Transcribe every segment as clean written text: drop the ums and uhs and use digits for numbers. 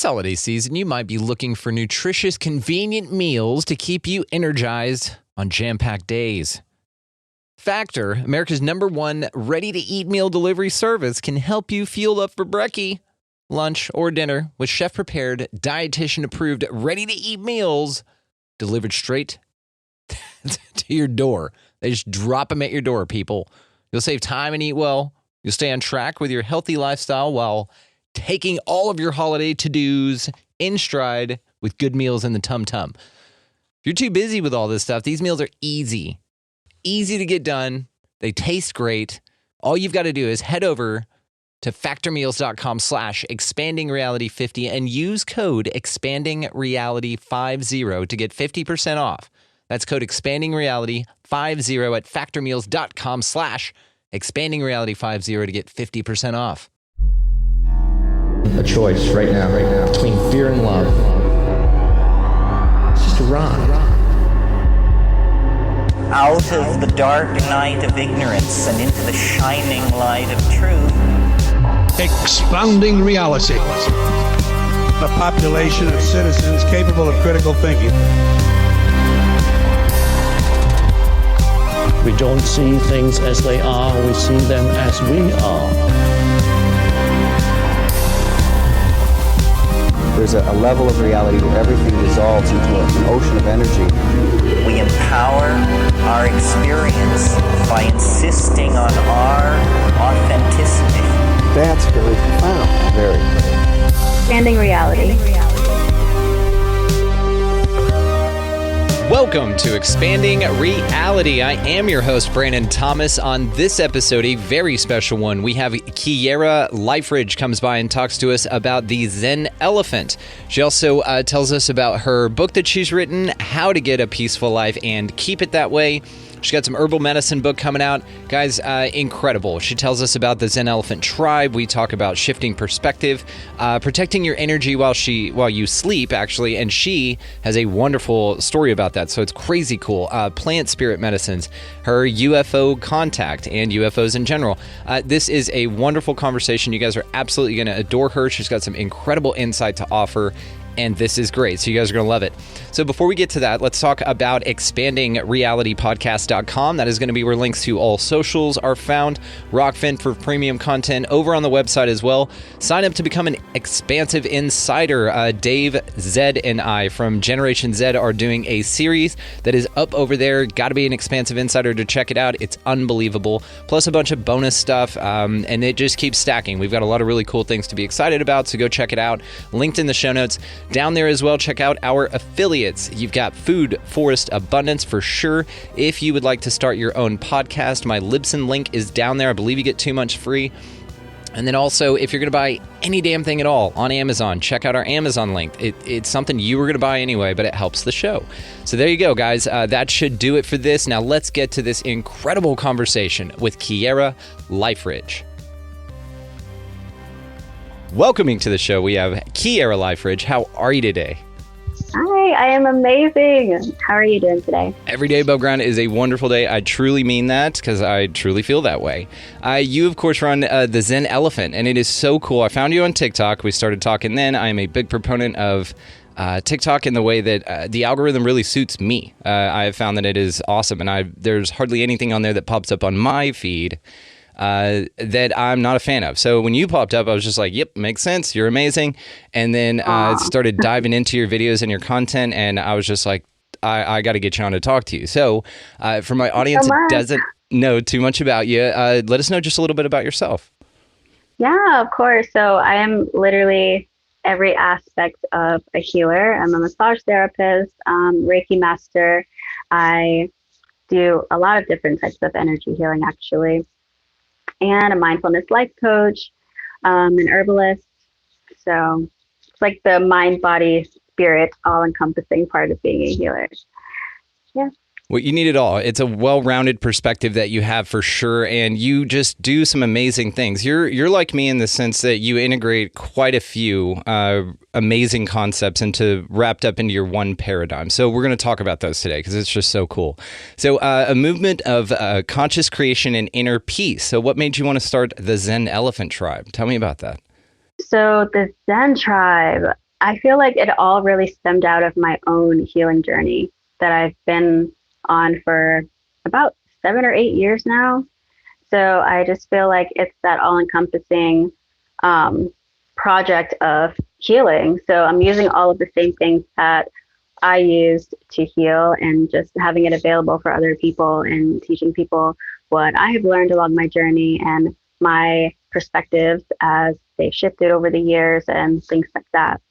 holiday season, you might be looking for nutritious, convenient meals to keep you energized on jam-packed days. Factor, America's #1 ready-to-eat meal delivery service, can help you fuel up for brekkie, lunch, or dinner with chef-prepared, dietitian-approved, ready-to-eat meals delivered straight to your door. They just drop them at your door, people. You'll save time and eat well. You'll stay on track with your healthy lifestyle while taking all of your holiday to-dos in stride with good meals in the tum-tum. If you're too busy with all this stuff, these meals are easy to get done. They taste great. All you've got to do is head over to factormeals.com/expandingreality50 and use code expandingreality50 to get 50% off. That's code expandingreality50 at factormeals.com/expandingreality50 to get 50% off. A choice right now, between fear and love. It's just a rock. Out of the dark night of ignorance and into the shining light of truth. Expanding reality. A population of citizens capable of critical thinking. We don't see things as they are, we see them as we are. There's a level of reality where everything dissolves into an ocean of energy. We empower our experience by insisting on our authenticity. That's very profound. Very. Expanding reality. Welcome to Expanding Reality. I am your host, Brandon Thomas. On this episode, a very special one, we have Kiera Liferidge comes by and talks to us about the Zen Elephant. She also tells us about her book that she's written, How to Get a Peaceful Life and Keep It That Way. She's got some herbal medicine book coming out. Guys, incredible. She tells us about the Zen Elephant tribe. We talk about shifting perspective, protecting your energy while you sleep, actually. And she has a wonderful story about that. So it's crazy cool. Plant spirit medicines, her UFO contact, and UFOs in general. This is a wonderful conversation. You guys are absolutely going to adore her. She's got some incredible insight to offer. And this is great. So you guys are going to love it. So before we get to that, let's talk about expandingrealitypodcast.com. That is going to be where links to all socials are found. Rockfin for premium content over on the website as well. Sign up to become an expansive insider. Dave, Zed, and I from Generation Z are doing a series that is up over there. Got to be an expansive insider to check it out. It's unbelievable. Plus a bunch of bonus stuff. And it just keeps stacking. We've got a lot of really cool things to be excited about. So go check it out. Linked in the show notes. Down there as well, check out our affiliates. You've got Food Forest Abundance for sure. If you would like to start your own podcast, my Libsyn link is down there. I believe you get 2 months free. And then also, if you're going to buy any damn thing at all on Amazon, check out our Amazon link. It's something you were going to buy anyway, but it helps the show. So there you go, guys. That should do it for this. Now let's get to this incredible conversation with Kiera Liferidge. Welcoming to the show, we have Kiera Liferidge. How are you today? Hi, I am amazing. How are you doing today? Every day above ground is a wonderful day. I truly mean that because I truly feel that way. You, of course, run the Zen Elephant, and it is so cool. I found you on TikTok. We started talking then. I am a big proponent of TikTok in the way that the algorithm really suits me. I have found that it is awesome, and there's hardly anything on there that pops up on my feed that I'm not a fan of. So when you popped up, I was just like, yep, makes sense. You're amazing. And then started diving into your videos and your content. And I was just like, I got to get you on to talk to you. So for my audience that doesn't know too much about you, let us know just a little bit about yourself. Yeah, of course. So I am literally every aspect of a healer. I'm a massage therapist, Reiki master. I do a lot of different types of energy healing, actually. And a mindfulness life coach, an herbalist. So it's like the mind, body, spirit, all-encompassing part of being a healer. Yeah. Well, you need it all. It's a well-rounded perspective that you have for sure, and you just do some amazing things. You're like me in the sense that you integrate quite a few amazing concepts wrapped up into your one paradigm. So we're going to talk about those today because it's just so cool. So a movement of conscious creation and inner peace. So what made you want to start the Zen Elephant tribe? Tell me about that. So the Zen tribe, I feel like it all really stemmed out of my own healing journey that I've been on for about 7 or 8 years now. So I just feel like it's that all encompassing project of healing. So I'm using all of the same things that I used to heal and just having it available for other people and teaching people what I have learned along my journey and my perspectives as they shifted over the years and things like that.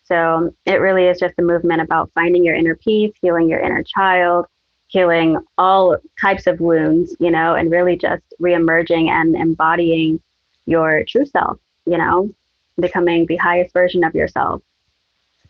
So it really is just a movement about finding your inner peace, healing your inner child, healing all types of wounds, and really just reemerging and embodying your true self, becoming the highest version of yourself.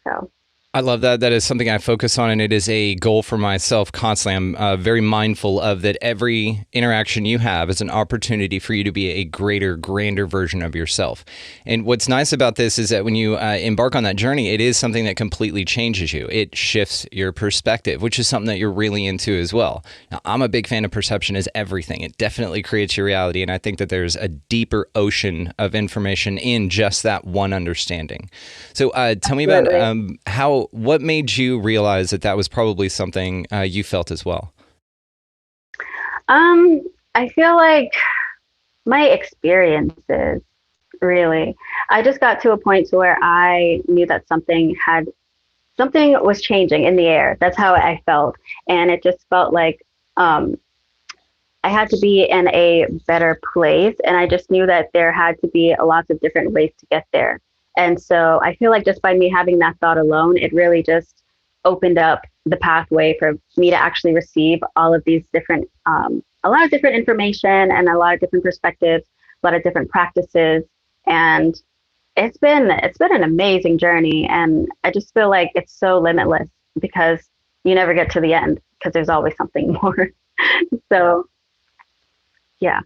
So I love that. That is something I focus on, and it is a goal for myself constantly. I'm very mindful of that. Every interaction you have is an opportunity for you to be a greater, grander version of yourself. And what's nice about this is that when you embark on that journey, it is something that completely changes you. It shifts your perspective, which is something that you're really into as well. Now, I'm a big fan of perception as everything. It definitely creates your reality, and I think that there's a deeper ocean of information in just that one understanding. So tell me about what made you realize that was probably something you felt as well? I feel like my experiences, really. I just got to a point to where I knew that something was changing in the air. That's how I felt. And it just felt like I had to be in a better place. And I just knew that there had to be lots of different ways to get there. And so I feel like just by me having that thought alone, it really just opened up the pathway for me to actually receive all of these different, a lot of different information and a lot of different perspectives, a lot of different practices. And it's been an amazing journey. And I just feel like it's so limitless because you never get to the end because there's always something more. So, yeah.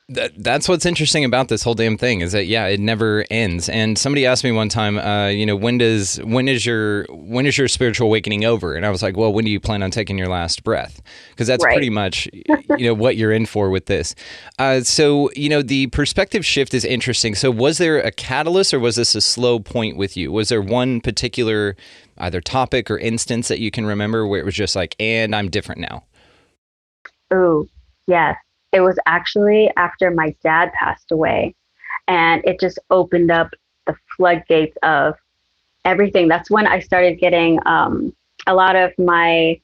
That's what's interesting about this whole damn thing is that, it never ends. And somebody asked me one time, when is your spiritual awakening over? And I was like, well, when do you plan on taking your last breath? Because that's pretty much, what you're in for with this. So, the perspective shift is interesting. So was there a catalyst or was this a slow point with you? Was there one particular either topic or instance that you can remember where it was just like, and I'm different now? Oh, yes. It was actually after my dad passed away, and it just opened up the floodgates of everything. That's when I started getting a lot of my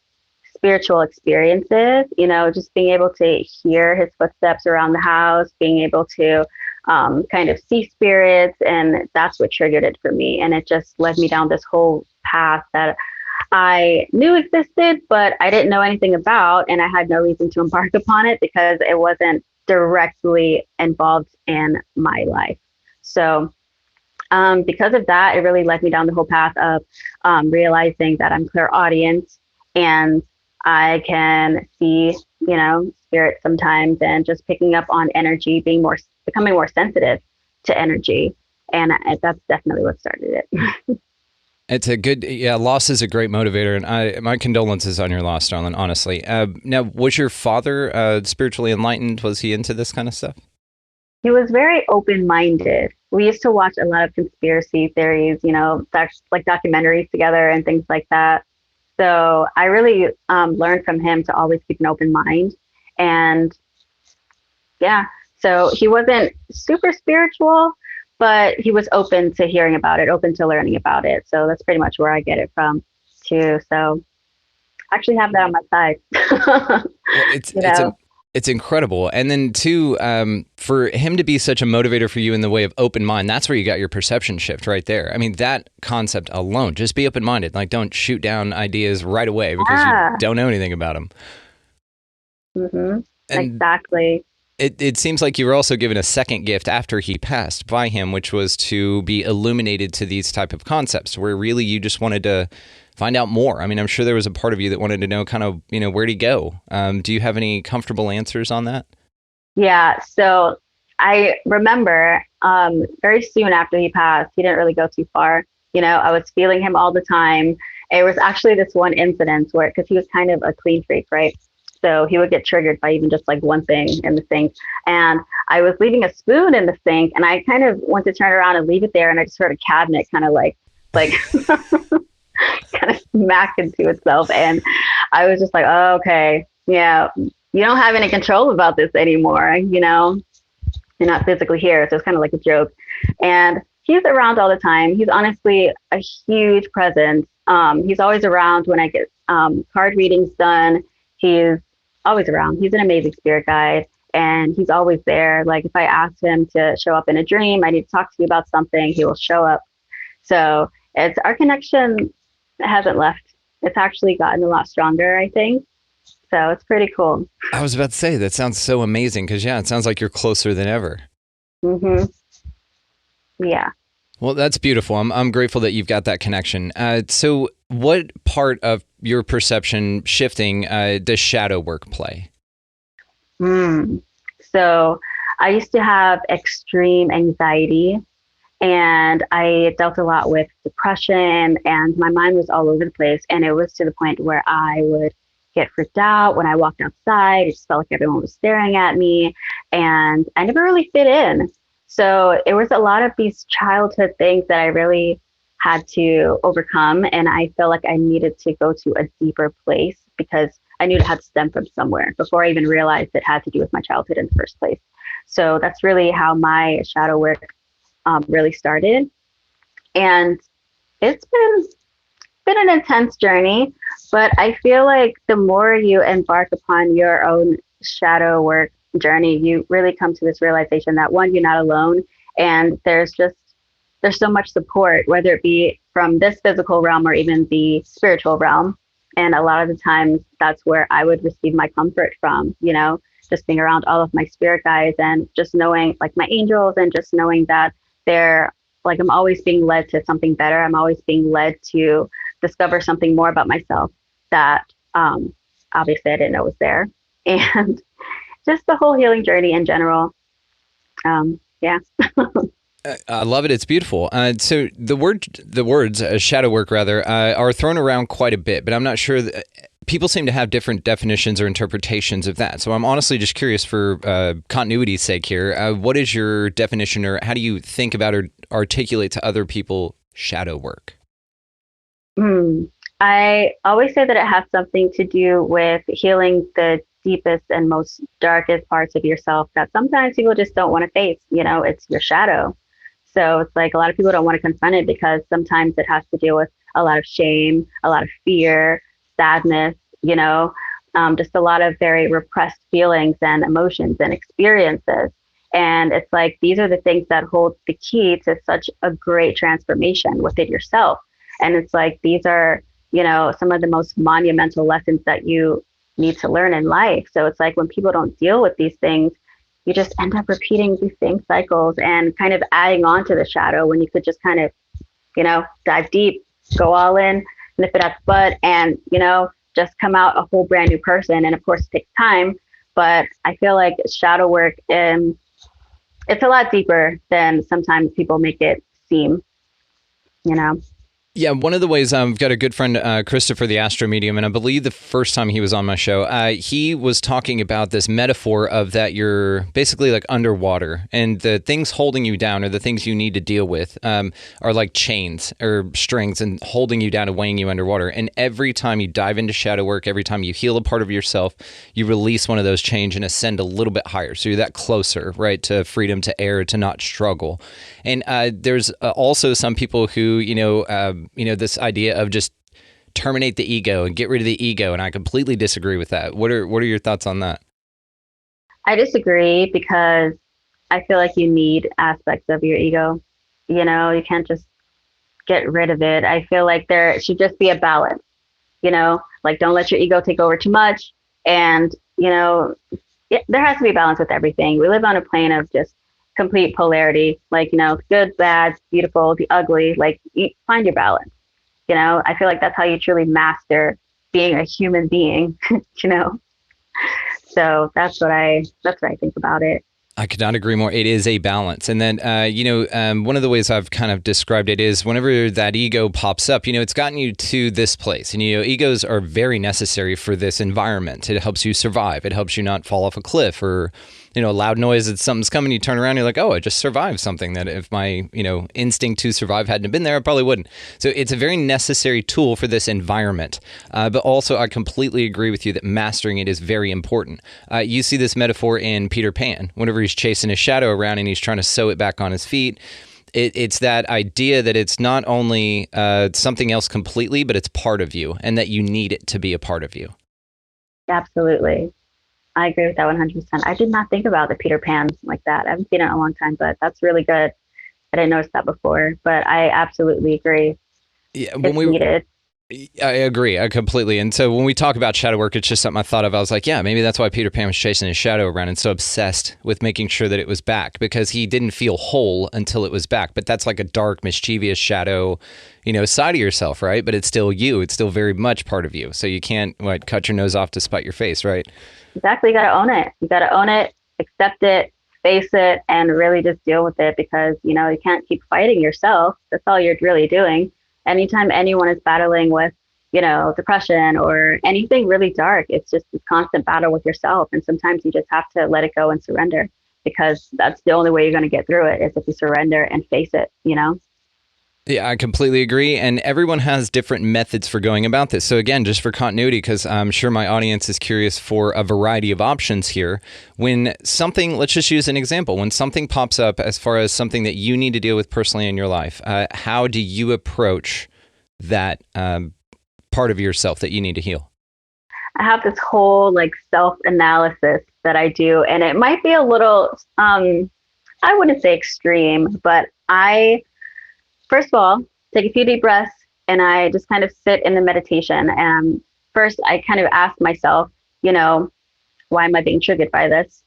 spiritual experiences, just being able to hear his footsteps around the house, being able to kind of see spirits. And that's what triggered it for me. And it just led me down this whole path that I knew existed, but I didn't know anything about, and I had no reason to embark upon it because it wasn't directly involved in my life. So because of that, it really led me down the whole path of realizing that I'm clairaudient and I can see, spirits sometimes, and just picking up on energy, becoming more sensitive to energy. And that's definitely what started it. It's a good, loss is a great motivator, and my condolences on your loss, darling, honestly. Now, was your father spiritually enlightened? Was he into this kind of stuff? He was very open-minded. We used to watch a lot of conspiracy theories, like documentaries together and things like that. So I really learned from him to always keep an open mind. And so he wasn't super spiritual, but he was open to hearing about it, open to learning about it. So that's pretty much where I get it from, too. So I actually have that on my side. Well, it's incredible. And then, too, for him to be such a motivator for you in the way of open mind, that's where you got your perception shift right there. I mean, that concept alone, just be open-minded. Like, don't shoot down ideas right away because you don't know anything about them. Mm-hmm. Exactly. It seems like you were also given a second gift after he passed by him, which was to be illuminated to these type of concepts where really you just wanted to find out more. I mean, I'm sure there was a part of you that wanted to know kind of, where'd he go? Do you have any comfortable answers on that? Yeah. So I remember very soon after he passed, he didn't really go too far. I was feeling him all the time. It was actually this one incident where, because he was kind of a clean freak, right? So he would get triggered by even just like one thing in the sink. And I was leaving a spoon in the sink, and I kind of went to turn around and leave it there. And I just heard a cabinet kind of like like kind of smack into itself. And I was just like, oh, okay, yeah, you don't have any control about this anymore. You know, you're not physically here. So it's kind of like a joke. And he's around all the time. He's honestly a huge presence. He's always around when I get card readings done. He's always around. He's an amazing spirit guide, and he's always there. Like if I ask him to show up in a dream, I need to talk to you about something, he will show up. So it's our connection hasn't left. It's actually gotten a lot stronger, I think. So it's pretty cool. I was about to say, that sounds so amazing because, yeah, it sounds like you're closer than ever. Mm-hmm. Yeah. Well, that's beautiful. I'm grateful that you've got that connection. So what part of your perception shifting does shadow work play? So I used to have extreme anxiety, and I dealt a lot with depression, and my mind was all over the place. And it was to the point where I would get freaked out when I walked outside. It just felt like everyone was staring at me, and I never really fit in. So it was a lot of these childhood things that I really had to overcome. And I felt like I needed to go to a deeper place because I knew it had to stem from somewhere before I even realized it had to do with my childhood in the first place. So that's really how my shadow work really started. And it's been an intense journey, but I feel like the more you embark upon your own shadow work journey, you really come to this realization that one, you're not alone, and there's so much support, whether it be from this physical realm or even the spiritual realm. And a lot of the times that's where I would receive my comfort from, you know, just being around all of my spirit guides and just knowing like my angels, and just knowing that they're like, I'm always being led to something better. I'm always being led to discover something more about myself that obviously I didn't know was there. And just the whole healing journey in general. Yeah. I love it. It's beautiful. So the words shadow work rather, are thrown around quite a bit, but I'm not sure that people seem to have different definitions or interpretations of that. So I'm honestly just curious for continuity's sake here. What is your definition, or how do you think about or articulate to other people shadow work? I always say that it has something to do with healing the deepest and most darkest parts of yourself that sometimes people just don't want to face. You know, it's your shadow. So it's like a lot of people don't want to confront it because sometimes it has to deal with a lot of shame, a lot of fear, sadness, you know, just a lot of very repressed feelings and emotions and experiences. And it's like, these are the things that hold the key to such a great transformation within yourself. And it's like, these are, you know, some of the most monumental lessons that you need to learn in life. So it's like when people don't deal with these things, you just end up repeating these same cycles and kind of adding on to the shadow when you could just kind of, you know, dive deep, go all in, nip it at the butt, and, you know, just come out a whole brand new person. And of course it takes time, but I feel like shadow work, it's a lot deeper than sometimes people make it seem, you know. Yeah, one of the ways, I've got a good friend, Christopher the Astro Medium, and I believe the first time he was on my show, he was talking about this metaphor of that you're basically like underwater, and the things holding you down, or the things you need to deal with, are like chains or strings and holding you down and weighing you underwater. And every time you dive into shadow work, every time you heal a part of yourself, you release one of those chains and ascend a little bit higher. So you're that closer, right, to freedom, to air, to not struggle. And there's also some people who, this idea of just terminate the ego and get rid of the ego. And I completely disagree with that. What are your thoughts on that? I disagree because I feel like you need aspects of your ego. You know, you can't just get rid of it. I feel like there should just be a balance, you know, like don't let your ego take over too much. And, you know, there has to be a balance with everything. We live on a plane of just complete polarity, like, you know, good, bad, beautiful, the ugly, like you find your balance. You know, I feel like that's how you truly master being a human being, you know? So that's what I think about it. I could not agree more. It is a balance. And then, one of the ways I've kind of described it is whenever that ego pops up, you know, it's gotten you to this place. And, you know, egos are very necessary for this environment. It helps you survive. It helps you not fall off a cliff or a loud noise, that something's coming, you turn around, you're like, oh, I just survived something that if my, instinct to survive hadn't have been there, I probably wouldn't. So it's a very necessary tool for this environment. But also, I completely agree with you that mastering it is very important. You see this metaphor in Peter Pan, whenever he's chasing his shadow around and he's trying to sew it back on his feet. It's that idea that it's not only something else completely, but it's part of you, and that you need it to be a part of you. Absolutely. I agree with that 100%. I did not think about the Peter Pan like that. I haven't seen it in a long time, but that's really good. I didn't notice that before, but I absolutely agree. Yeah, it's needed. I agree. I completely. And so when we talk about shadow work, it's just something I thought of. I was like, yeah, maybe that's why Peter Pan was chasing his shadow around and so obsessed with making sure that it was back, because he didn't feel whole until it was back. But that's like a dark, mischievous shadow, side of yourself, right? But it's still you. It's still very much part of you. So you can't cut your nose off to spite your face, right? Exactly. You got to own it. You got to own it, accept it, face it, and really just deal with it, because, you can't keep fighting yourself. That's all you're really doing. Anytime anyone is battling with, depression or anything really dark, it's just a constant battle with yourself. And sometimes you just have to let it go and surrender, because that's the only way you're going to get through it, is if you surrender and face it, Yeah, I completely agree. And everyone has different methods for going about this. So again, just for continuity, because I'm sure my audience is curious for a variety of options here. When something, let's just use an example. When something pops up as far as something that you need to deal with personally in your life, how do you approach that part of yourself that you need to heal? I have this whole self-analysis that I do, and it might be a little, I wouldn't say extreme, but I, first of all, take a few deep breaths, and I just kind of sit in the meditation. And first I kind of ask myself, why am I being triggered by this?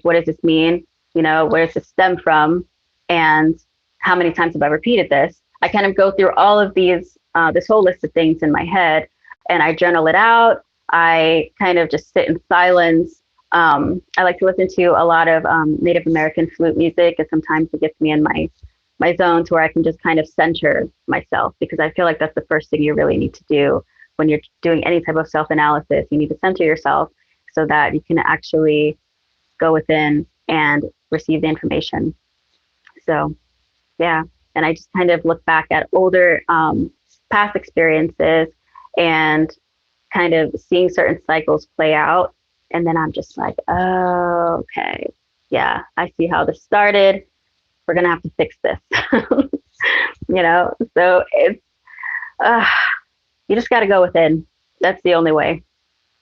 What does this mean? Where does this stem from? And how many times have I repeated this? I kind of go through all of these, this whole list of things in my head, and I journal it out. I kind of just sit in silence. I like to listen to a lot of Native American flute music, and sometimes it gets me in my zones where I can just kind of center myself, because I feel like that's the first thing you really need to do when you're doing any type of self-analysis. You need to center yourself so that you can actually go within and receive the information. So, yeah. And I just kind of look back at older past experiences and kind of seeing certain cycles play out. And then I'm just like, oh, okay. Yeah, I see how this started. We're going to have to fix this. So it's, you just got to go within. That's the only way.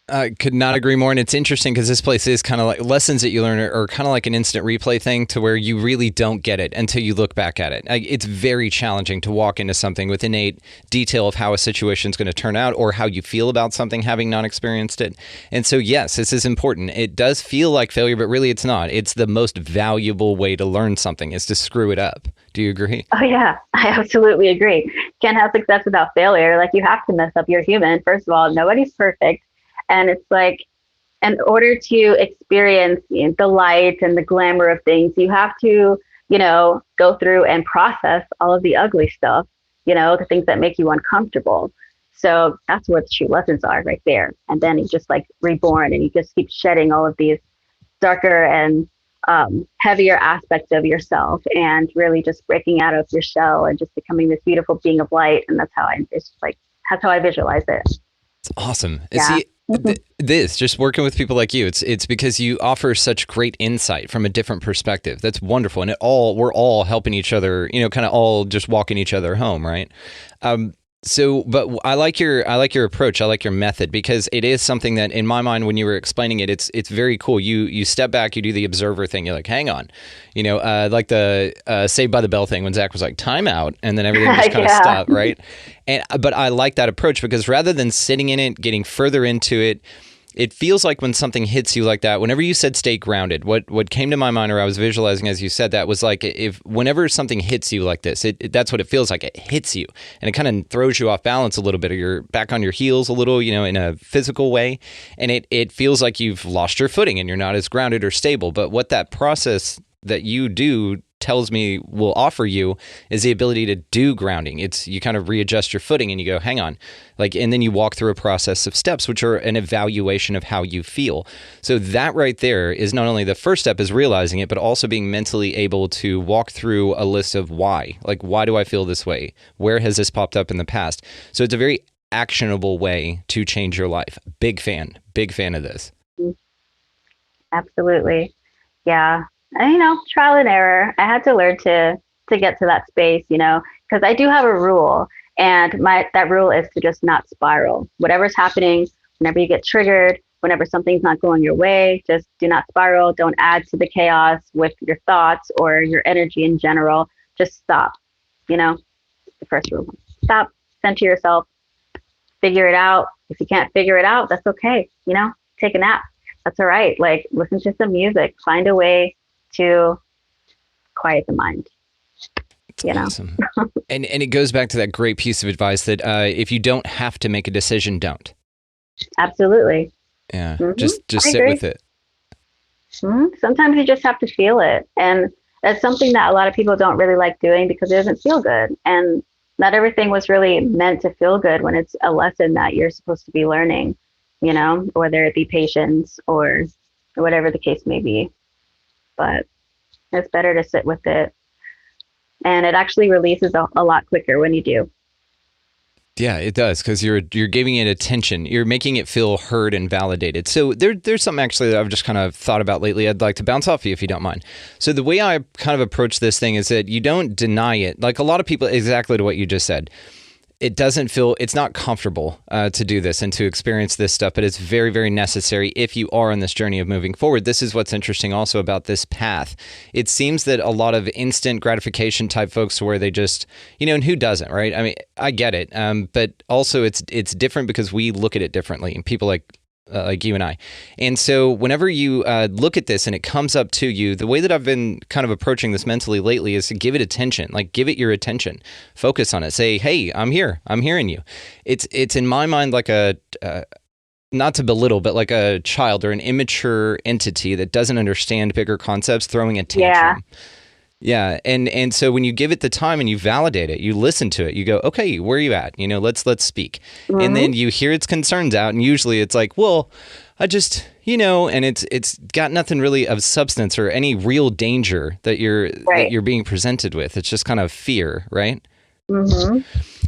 I could not agree more. And it's interesting because this place is kind of like lessons that you learn are kind of like an instant replay thing, to where you really don't get it until you look back at it. It's very challenging to walk into something with innate detail of how a situation is going to turn out or how you feel about something having not experienced it. And so, yes, this is important. It does feel like failure, but really it's not. It's the most valuable way to learn something, is to screw it up. Do you agree? Oh, yeah, I absolutely agree. Can't have success without failure. You have to mess up. You're human. First of all, nobody's perfect. And it's in order to experience the light and the glamour of things, you have to, go through and process all of the ugly stuff, the things that make you uncomfortable. So that's where the true lessons are, right there. And then you just reborn, and you just keep shedding all of these darker and heavier aspects of yourself, and really just breaking out of your shell and just becoming this beautiful being of light. And that's how I visualize it. It's awesome. Yeah. See, this, just working with people like you, it's because you offer such great insight from a different perspective. That's wonderful. And we're all helping each other, kind of all just walking each other home, right? But I like your approach. I like your method, because it is something that, in my mind, when you were explaining it, it's very cool. You step back, you do the observer thing. You're like, hang on, like the Saved by the Bell thing when Zach was like, time out, and then everything just kind of stopped, right? But I like that approach, because rather than sitting in it, getting further into it, it feels like when something hits you like that, whenever you said stay grounded, what came to my mind, or I was visualizing as you said that, was like, whenever something hits you like this, that's what it feels like. It hits you, and it kind of throws you off balance a little bit, or you're back on your heels a little, in a physical way. And it feels like you've lost your footing and you're not as grounded or stable. But what that process that you do tells me will offer you is the ability to do grounding. It's you kind of readjust your footing and you go, hang on, like, and then you walk through a process of steps, which are an evaluation of how you feel. So that right there is not only the first step is realizing it, but also being mentally able to walk through a list of why. Like, why do I feel this way? Where has this popped up in the past? So it's a very actionable way to change your life. Big fan of this. Absolutely. Yeah. And, trial and error. I had to learn to get to that space, because I do have a rule, and that rule is to just not spiral. Whatever's happening, whenever you get triggered, whenever something's not going your way, just do not spiral. Don't add to the chaos with your thoughts or your energy in general. Just stop. The first rule. Stop. Center yourself. Figure it out. If you can't figure it out, that's okay. Take a nap. That's all right. Like, listen to some music. Find a way to quiet the mind. Awesome. and it goes back to that great piece of advice that if you don't have to make a decision, don't. Absolutely. Yeah. Just sit with it. Sometimes you just have to feel it. And that's something that a lot of people don't really like doing because it doesn't feel good. And not everything was really meant to feel good when it's a lesson that you're supposed to be learning, whether it be patience or whatever the case may be. But it's better to sit with it. And it actually releases a lot quicker when you do. Yeah, it does, because you're giving it attention. You're making it feel heard and validated. So there's something actually that I've just kind of thought about lately. I'd like to bounce off you if you don't mind. So the way I kind of approach this thing is that you don't deny it. Like a lot of people, exactly to what you just said. It's not comfortable to do this and to experience this stuff, but it's very, very necessary if you are on this journey of moving forward. This is what's interesting also about this path. It seems that a lot of instant gratification type folks where they just, and who doesn't, right? I mean, I get it. But also it's different because we look at it differently, and people like you and I. And so whenever you look at this and it comes up to you, the way that I've been kind of approaching this mentally lately is to give it attention, like give it your attention, focus on it, say, hey, I'm here, I'm hearing you. It's in my mind like a, not to belittle, but like a child or an immature entity that doesn't understand bigger concepts throwing a tantrum. Yeah. And so when you give it the time and you validate it, you listen to it, you go, okay, where are you at? Let's speak. And then you hear its concerns out. And usually it's like, well, I just, and it's got nothing really of substance or any real danger that you're being presented with. It's just kind of fear, right?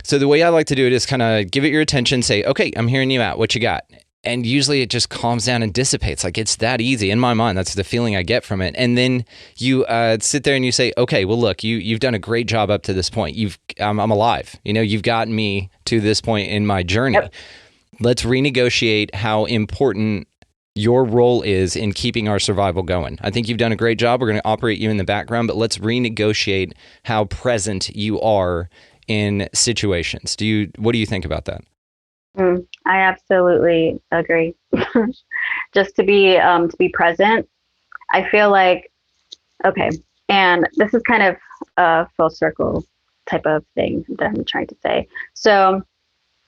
So the way I like to do it is kind of give it your attention, say, okay, I'm hearing you out. What you got? And usually it just calms down and dissipates. Like, it's that easy. In my mind, that's the feeling I get from it. And then you sit there and you say, okay, well, look, you've done a great job up to this point. I'm alive. You've gotten me to this point in my journey. Yep. Let's renegotiate how important your role is in keeping our survival going. I think you've done a great job. We're going to operate you in the background, but let's renegotiate how present you are in situations. What do you think about that? I absolutely agree. Just to be present. I feel like, okay, and this is kind of a full circle type of thing that I'm trying to say. So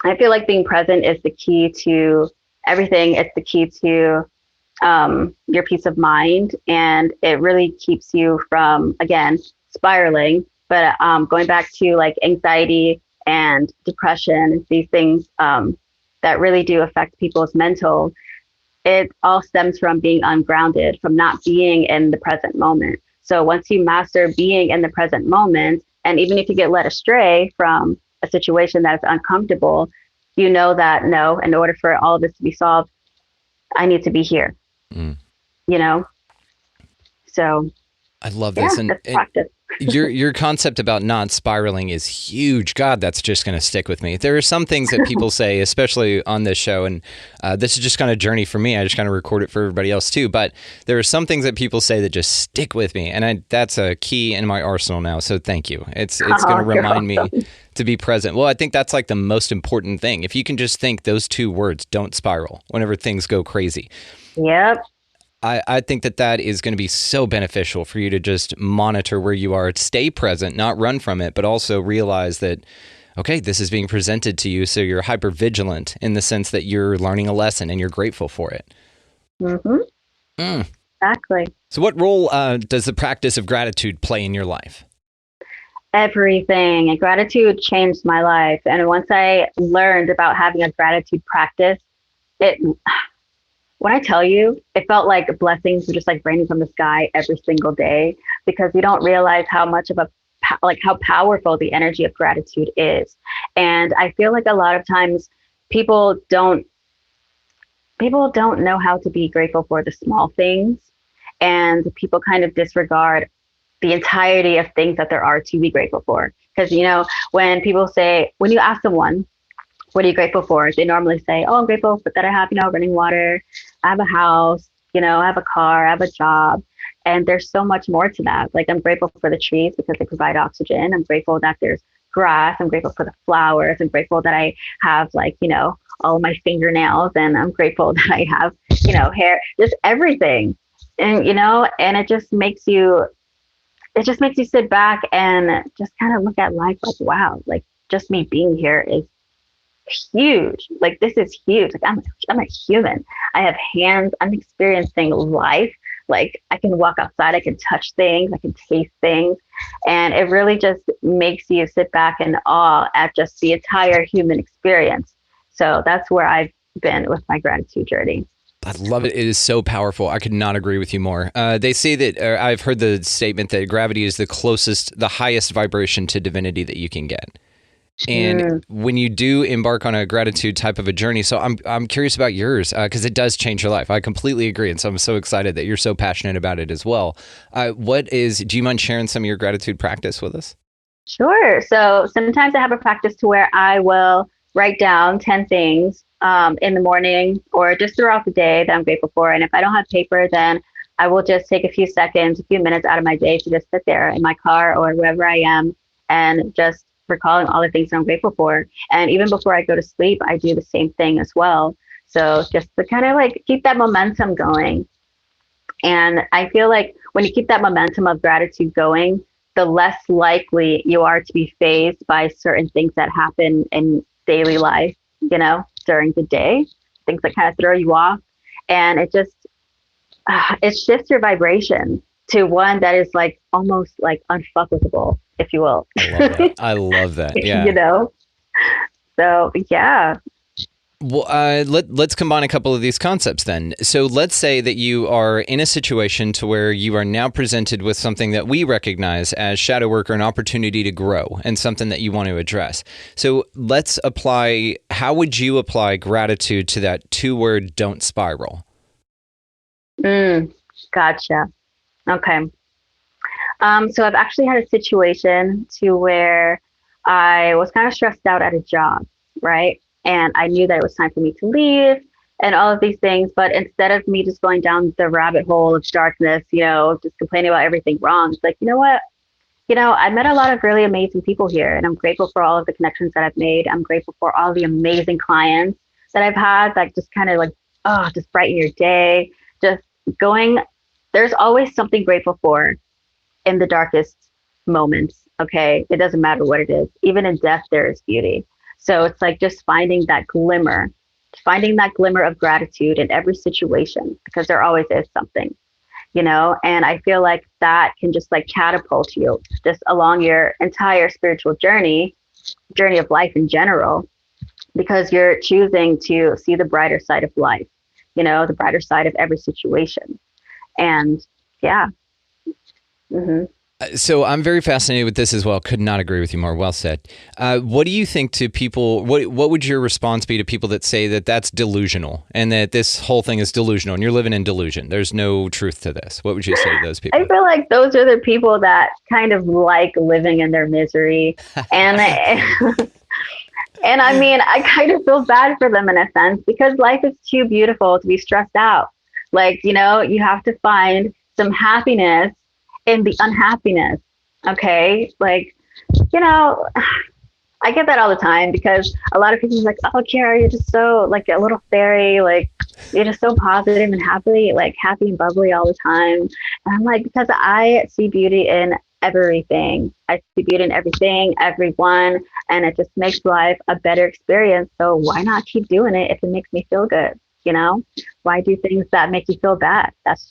I feel like being present is the key to everything. It's the key to your peace of mind, and it really keeps you from, again, spiraling. But going back to like anxiety and depression, these things that really do affect people's mental, it all stems from being ungrounded, from not being in the present moment. So once you master being in the present moment, and even if you get led astray from a situation that's uncomfortable, you know that, no, in order for all of this to be solved, I need to be here. So I love this. And practice. Your concept about not spiraling is huge. God, that's just going to stick with me. There are some things that people say, especially on this show, and this is just kind of a journey for me. I just kind of record it for everybody else too. But there are some things that people say that just stick with me, and that's a key in my arsenal now. So thank you. It's going to remind me to be present. Well, I think that's like the most important thing. If you can just think those two words, don't spiral, whenever things go crazy. Yep. I think that is going to be so beneficial for you to just monitor where you are, stay present, not run from it, but also realize that, okay, this is being presented to you. So you're hyper vigilant in the sense that you're learning a lesson and you're grateful for it. Exactly. So what role does the practice of gratitude play in your life? Everything. And gratitude changed my life. And once I learned about having a gratitude practice, it, when I tell you, it felt like blessings were just like raining from the sky every single day, because you don't realize how much of how powerful the energy of gratitude is. And I feel like a lot of times people don't know how to be grateful for the small things, and people kind of disregard the entirety of things that there are to be grateful for. Because, when you ask someone, what are you grateful for? They normally say, oh, I'm grateful that I have, running water. I have a house, I have a car, I have a job. And there's so much more to that. Like, I'm grateful for the trees because they provide oxygen. I'm grateful that there's grass. I'm grateful for the flowers. I'm grateful that I have all of my fingernails, and I'm grateful that I have, hair, just everything. And, and it just makes you sit back and just kind of look at life like, wow, like just me being here is huge. Like, this is huge. Like, I'm a human. I have hands. I'm experiencing life. Like, I can walk outside. I can touch things. I can taste things. And it really just makes you sit back in awe at just the entire human experience. So that's where I've been with my gratitude journey. I love it. It is so powerful. I could not agree with you more. They say that, I've heard the statement that gravity is the highest vibration to divinity that you can get. And when you do embark on a gratitude type of a journey, so I'm curious about yours, because it does change your life. I completely agree. And so I'm so excited that you're so passionate about it as well. Do you mind sharing some of your gratitude practice with us? Sure. So sometimes I have a practice to where I will write down 10 things in the morning or just throughout the day that I'm grateful for. And if I don't have paper, then I will just take a few minutes out of my day to just sit there in my car or wherever I am and just recalling all the things I'm grateful for. And even before I go to sleep, I do the same thing as well. So just to kind of like keep that momentum going. And I feel like when you keep that momentum of gratitude going, the less likely you are to be fazed by certain things that happen in daily life, during the day, things that kind of throw you off. And it just, it shifts your vibration to one that is like almost like unfuckable, if you will. I love that. Yeah. So yeah. Well, let's combine a couple of these concepts then. So let's say that you are in a situation to where you are now presented with something that we recognize as shadow work or an opportunity to grow and something that you want to address. So how would you apply gratitude to that 2-word don't spiral? Gotcha. Okay. So I've actually had a situation to where I was kind of stressed out at a job, right? And I knew that it was time for me to leave and all of these things. But instead of me just going down the rabbit hole of darkness, just complaining about everything wrong, it's like, you know what? I met a lot of really amazing people here, and I'm grateful for all of the connections that I've made. I'm grateful for all the amazing clients that I've had that just kind of like, just brighten your day. Just going, there's always something grateful for in the darkest moments. Okay. It doesn't matter what it is. Even in death, there is beauty. So it's like just finding that glimmer of gratitude in every situation, because there always is something, and I feel like that can just like catapult you just along your entire spiritual journey of life in general, because you're choosing to see the brighter side of life, the brighter side of every situation. And yeah. Mm-hmm. So I'm very fascinated with this as well. Could not agree with you more. Well said. What do you think to people? What would your response be to people that say that that's delusional and that this whole thing is delusional and you're living in delusion? There's no truth to this. What would you say to those people? I feel like those are the people that kind of like living in their misery. And and I mean, I kind of feel bad for them in a sense, because life is too beautiful to be stressed out. Like, you have to find some happiness in the unhappiness. Okay. Like, I get that all the time, because a lot of people are like, oh, Kiera, you're just so like a little fairy. Like, you're just so positive and happy and bubbly all the time. And I'm like, because I see beauty in everything. I see beauty in everything, everyone. And it just makes life a better experience. So why not keep doing it if it makes me feel good? Why do things that make you feel bad? That's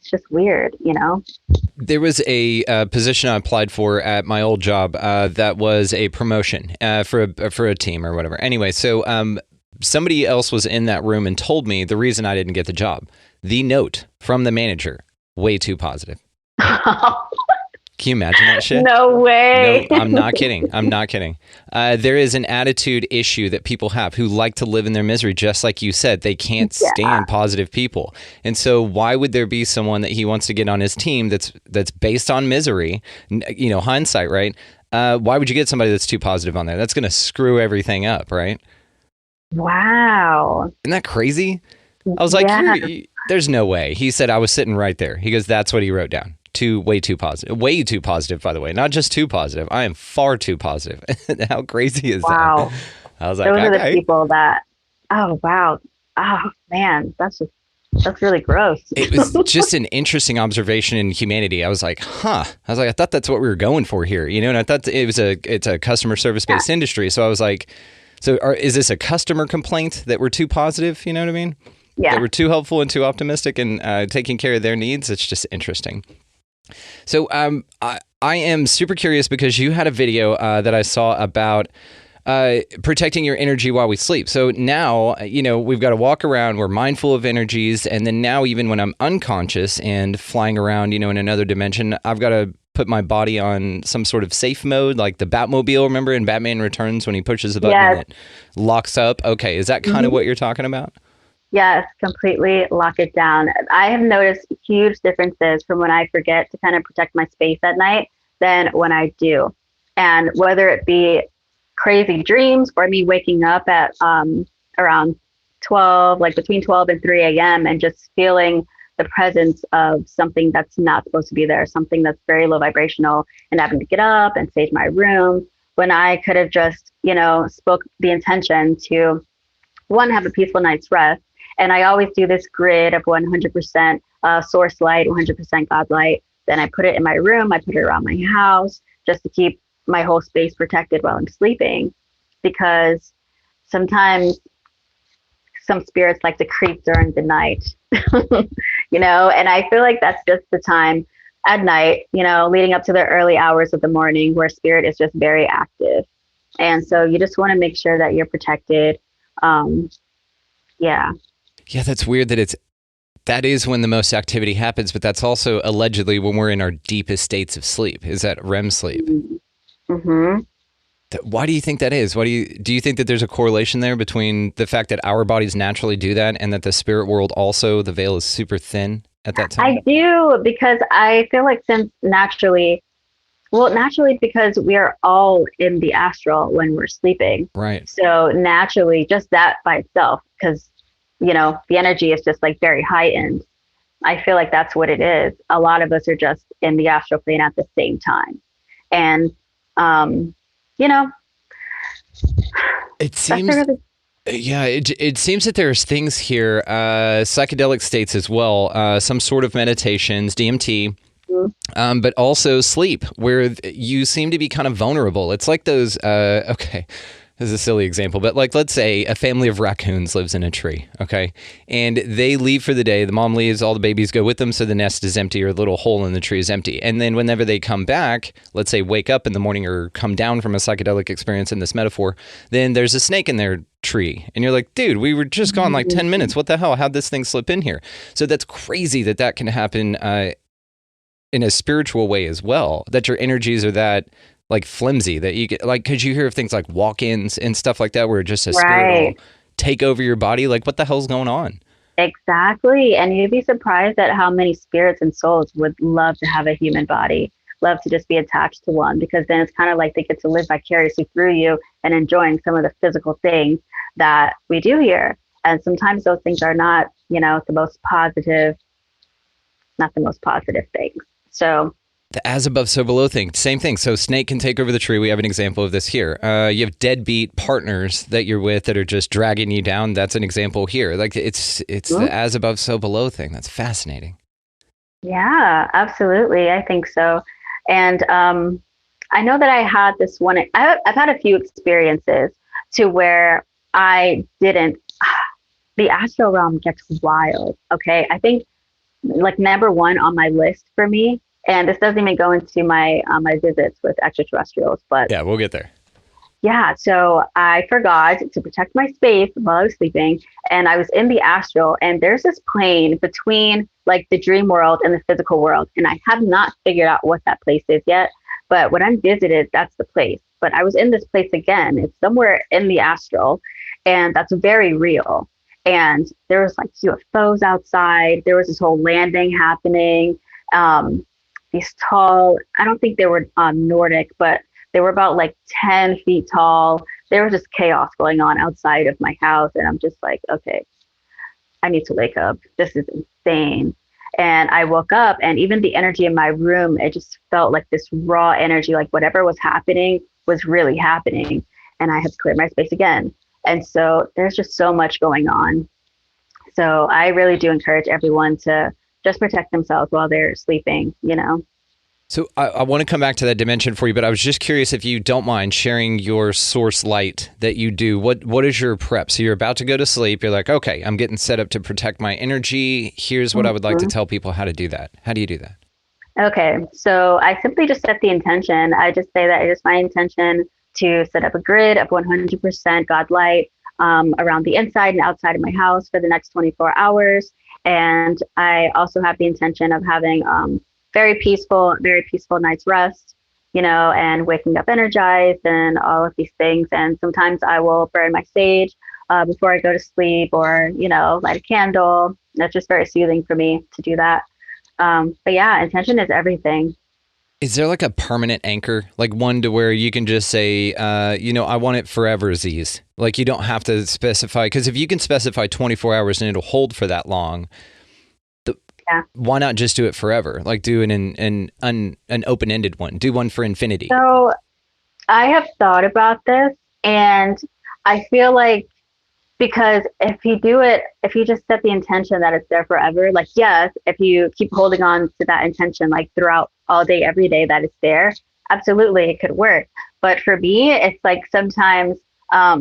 it's just weird, you know? There was a position I applied for at my old job that was a promotion for a team or whatever. Anyway, so somebody else was in that room and told me the reason I didn't get the job. The note from the manager, way too positive. Can you imagine that shit? No way. No, I'm not kidding. I'm not kidding. There is an attitude issue that people have who like to live in their misery, just like you said. They can't stand positive people. And so why would there be someone that he wants to get on his team that's based on misery? You know, hindsight, right? Why would you get somebody that's too positive on there? That's going to screw everything up, right? Wow. Isn't that crazy? I was like, there's no way. He said I was sitting right there. He goes, that's what he wrote down. Way too positive. Way too positive, by the way. Not just too positive. I am far too positive. How crazy is that? I was like, those are the people that, oh, wow. Oh, man, that's really gross. It was just an interesting observation in humanity. I was like, I thought that's what we were going for here. You know, and I thought it's a customer service-based industry. So I was like, is this a customer complaint that we're too positive? You know what I mean? Yeah. That we're too helpful and too optimistic and taking care of their needs. It's just interesting. So I am super curious because you had a video that I saw about protecting your energy while we sleep. So now, you know, we've got to walk around, we're mindful of energies. And then now, even when I'm unconscious and flying around, you know, in another dimension, I've got to put my body on some sort of safe mode, like the Batmobile, remember in Batman Returns when he pushes the button and it locks up? Okay, is that kind of what you're talking about? Yes, completely lock it down. I have noticed huge differences from when I forget to kind of protect my space at night than when I do. And whether it be crazy dreams or me waking up at around 12, like between 12 and 3 a.m. and just feeling the presence of something that's not supposed to be there, something that's very low vibrational, and having to get up and sage my room when I could have just, you know, spoke the intention to, one, have a peaceful night's rest. And I always do this grid of 100% source light, 100% God light. Then I put it in my room. I put it around my house just to keep my whole space protected while I'm sleeping. Because sometimes some spirits like to creep during the night, you know, and I feel like that's just the time at night, you know, leading up to the early hours of the morning where spirit is just very active. And so you just want to make sure that you're protected. Yeah, that's weird that is when the most activity happens, but that's also allegedly when we're in our deepest states of sleep. Is that REM sleep? Mm-hmm. Why do you think that is? Do you think that there's a correlation there between the fact that our bodies naturally do that and that the spirit world also, the veil is super thin at that time? I do, because I feel like naturally because we are all in the astral when we're sleeping. Right. So naturally, just that by itself, because, you know, the energy is just like very heightened. I feel like that's what it is. A lot of us are just in the astral plane at the same time. And, you know, it seems, it seems that there's things here, psychedelic states as well, some sort of meditations, DMT, but also sleep, where you seem to be kind of vulnerable. It's like those, okay, this is a silly example, but like, let's say a family of raccoons lives in a tree, okay? And they leave for the day. The mom leaves, all the babies go with them, so the nest is empty, or the little hole in the tree is empty. And then whenever they come back, let's say wake up in the morning or come down from a psychedelic experience in this metaphor, then there's a snake in their tree. And you're like, dude, we were just gone like 10 minutes. What the hell? How'd this thing slip in here? So that's crazy that can happen in a spiritual way as well, that your energies are that like flimsy, that you get, like, because you hear of things like walk-ins and stuff like that where just a spirit will take over your body. Like, what the hell's going on? Exactly. And you'd be surprised at how many spirits and souls would love to have a human body, love to just be attached to one, because then it's kind of like they get to live vicariously through you and enjoying some of the physical things that we do here. And sometimes those things are not, you know, not the most positive things. So the as above, so below thing, same thing. So snake can take over the tree. We have an example of this here. You have deadbeat partners that you're with that are just dragging you down. That's an example here. Like it's the as above, so below thing. That's fascinating. Yeah, absolutely. I think so. And I know that I had this one. I've had a few experiences to where I didn't. The astral realm gets wild. Okay, I think like number one on my list for me. And this doesn't even go into my my visits with extraterrestrials, but Yeah, we'll get there. yeah. So I forgot to protect my space while I was sleeping, and I was in the astral. And there's this plane between like the dream world and the physical world, and I have not figured out what that place is yet. But when I'm visited, that's the place. But I was in this place again. It's somewhere in the astral, and that's very real. And there was like UFOs outside. There was this whole landing happening. These tall, I don't think they were Nordic, but they were about like 10 feet tall. There was just chaos going on outside of my house. And I'm just like, okay, I need to wake up. This is insane. And I woke up, and even the energy in my room, it just felt like this raw energy, like whatever was happening was really happening. And I had to clear my space again. And so there's just so much going on. So I really do encourage everyone to just protect themselves while they're sleeping, you know. So I want to come back to that dimension for you, but I was just curious if you don't mind sharing your source light that you do. What is your prep? So you're about to go to sleep. You're like, okay, I'm getting set up to protect my energy. Here's what I would like to tell people how to do that. How do you do that? Okay, so I simply just set the intention. I just say that it is my intention to set up a grid of 100% God light around the inside and outside of my house for the next 24 hours. And I also have the intention of having very peaceful night's rest, you know, and waking up energized and all of these things. And sometimes I will burn my sage before I go to sleep, or, you know, light a candle. That's just very soothing for me to do that. But yeah, intention is everything. Is there like a permanent anchor, like one to where you can just say, you know, I want it forever, Z's? Like you don't have to specify, because if you can specify 24 hours and it'll hold for that long, why not just do it forever? Like do an open-ended one. Do one for infinity. So I have thought about this, and I feel like, because if you just set the intention that it's there forever, like, yes, if you keep holding on to that intention, like throughout all day, every day that it's there, absolutely it could work. But for me, it's like sometimes I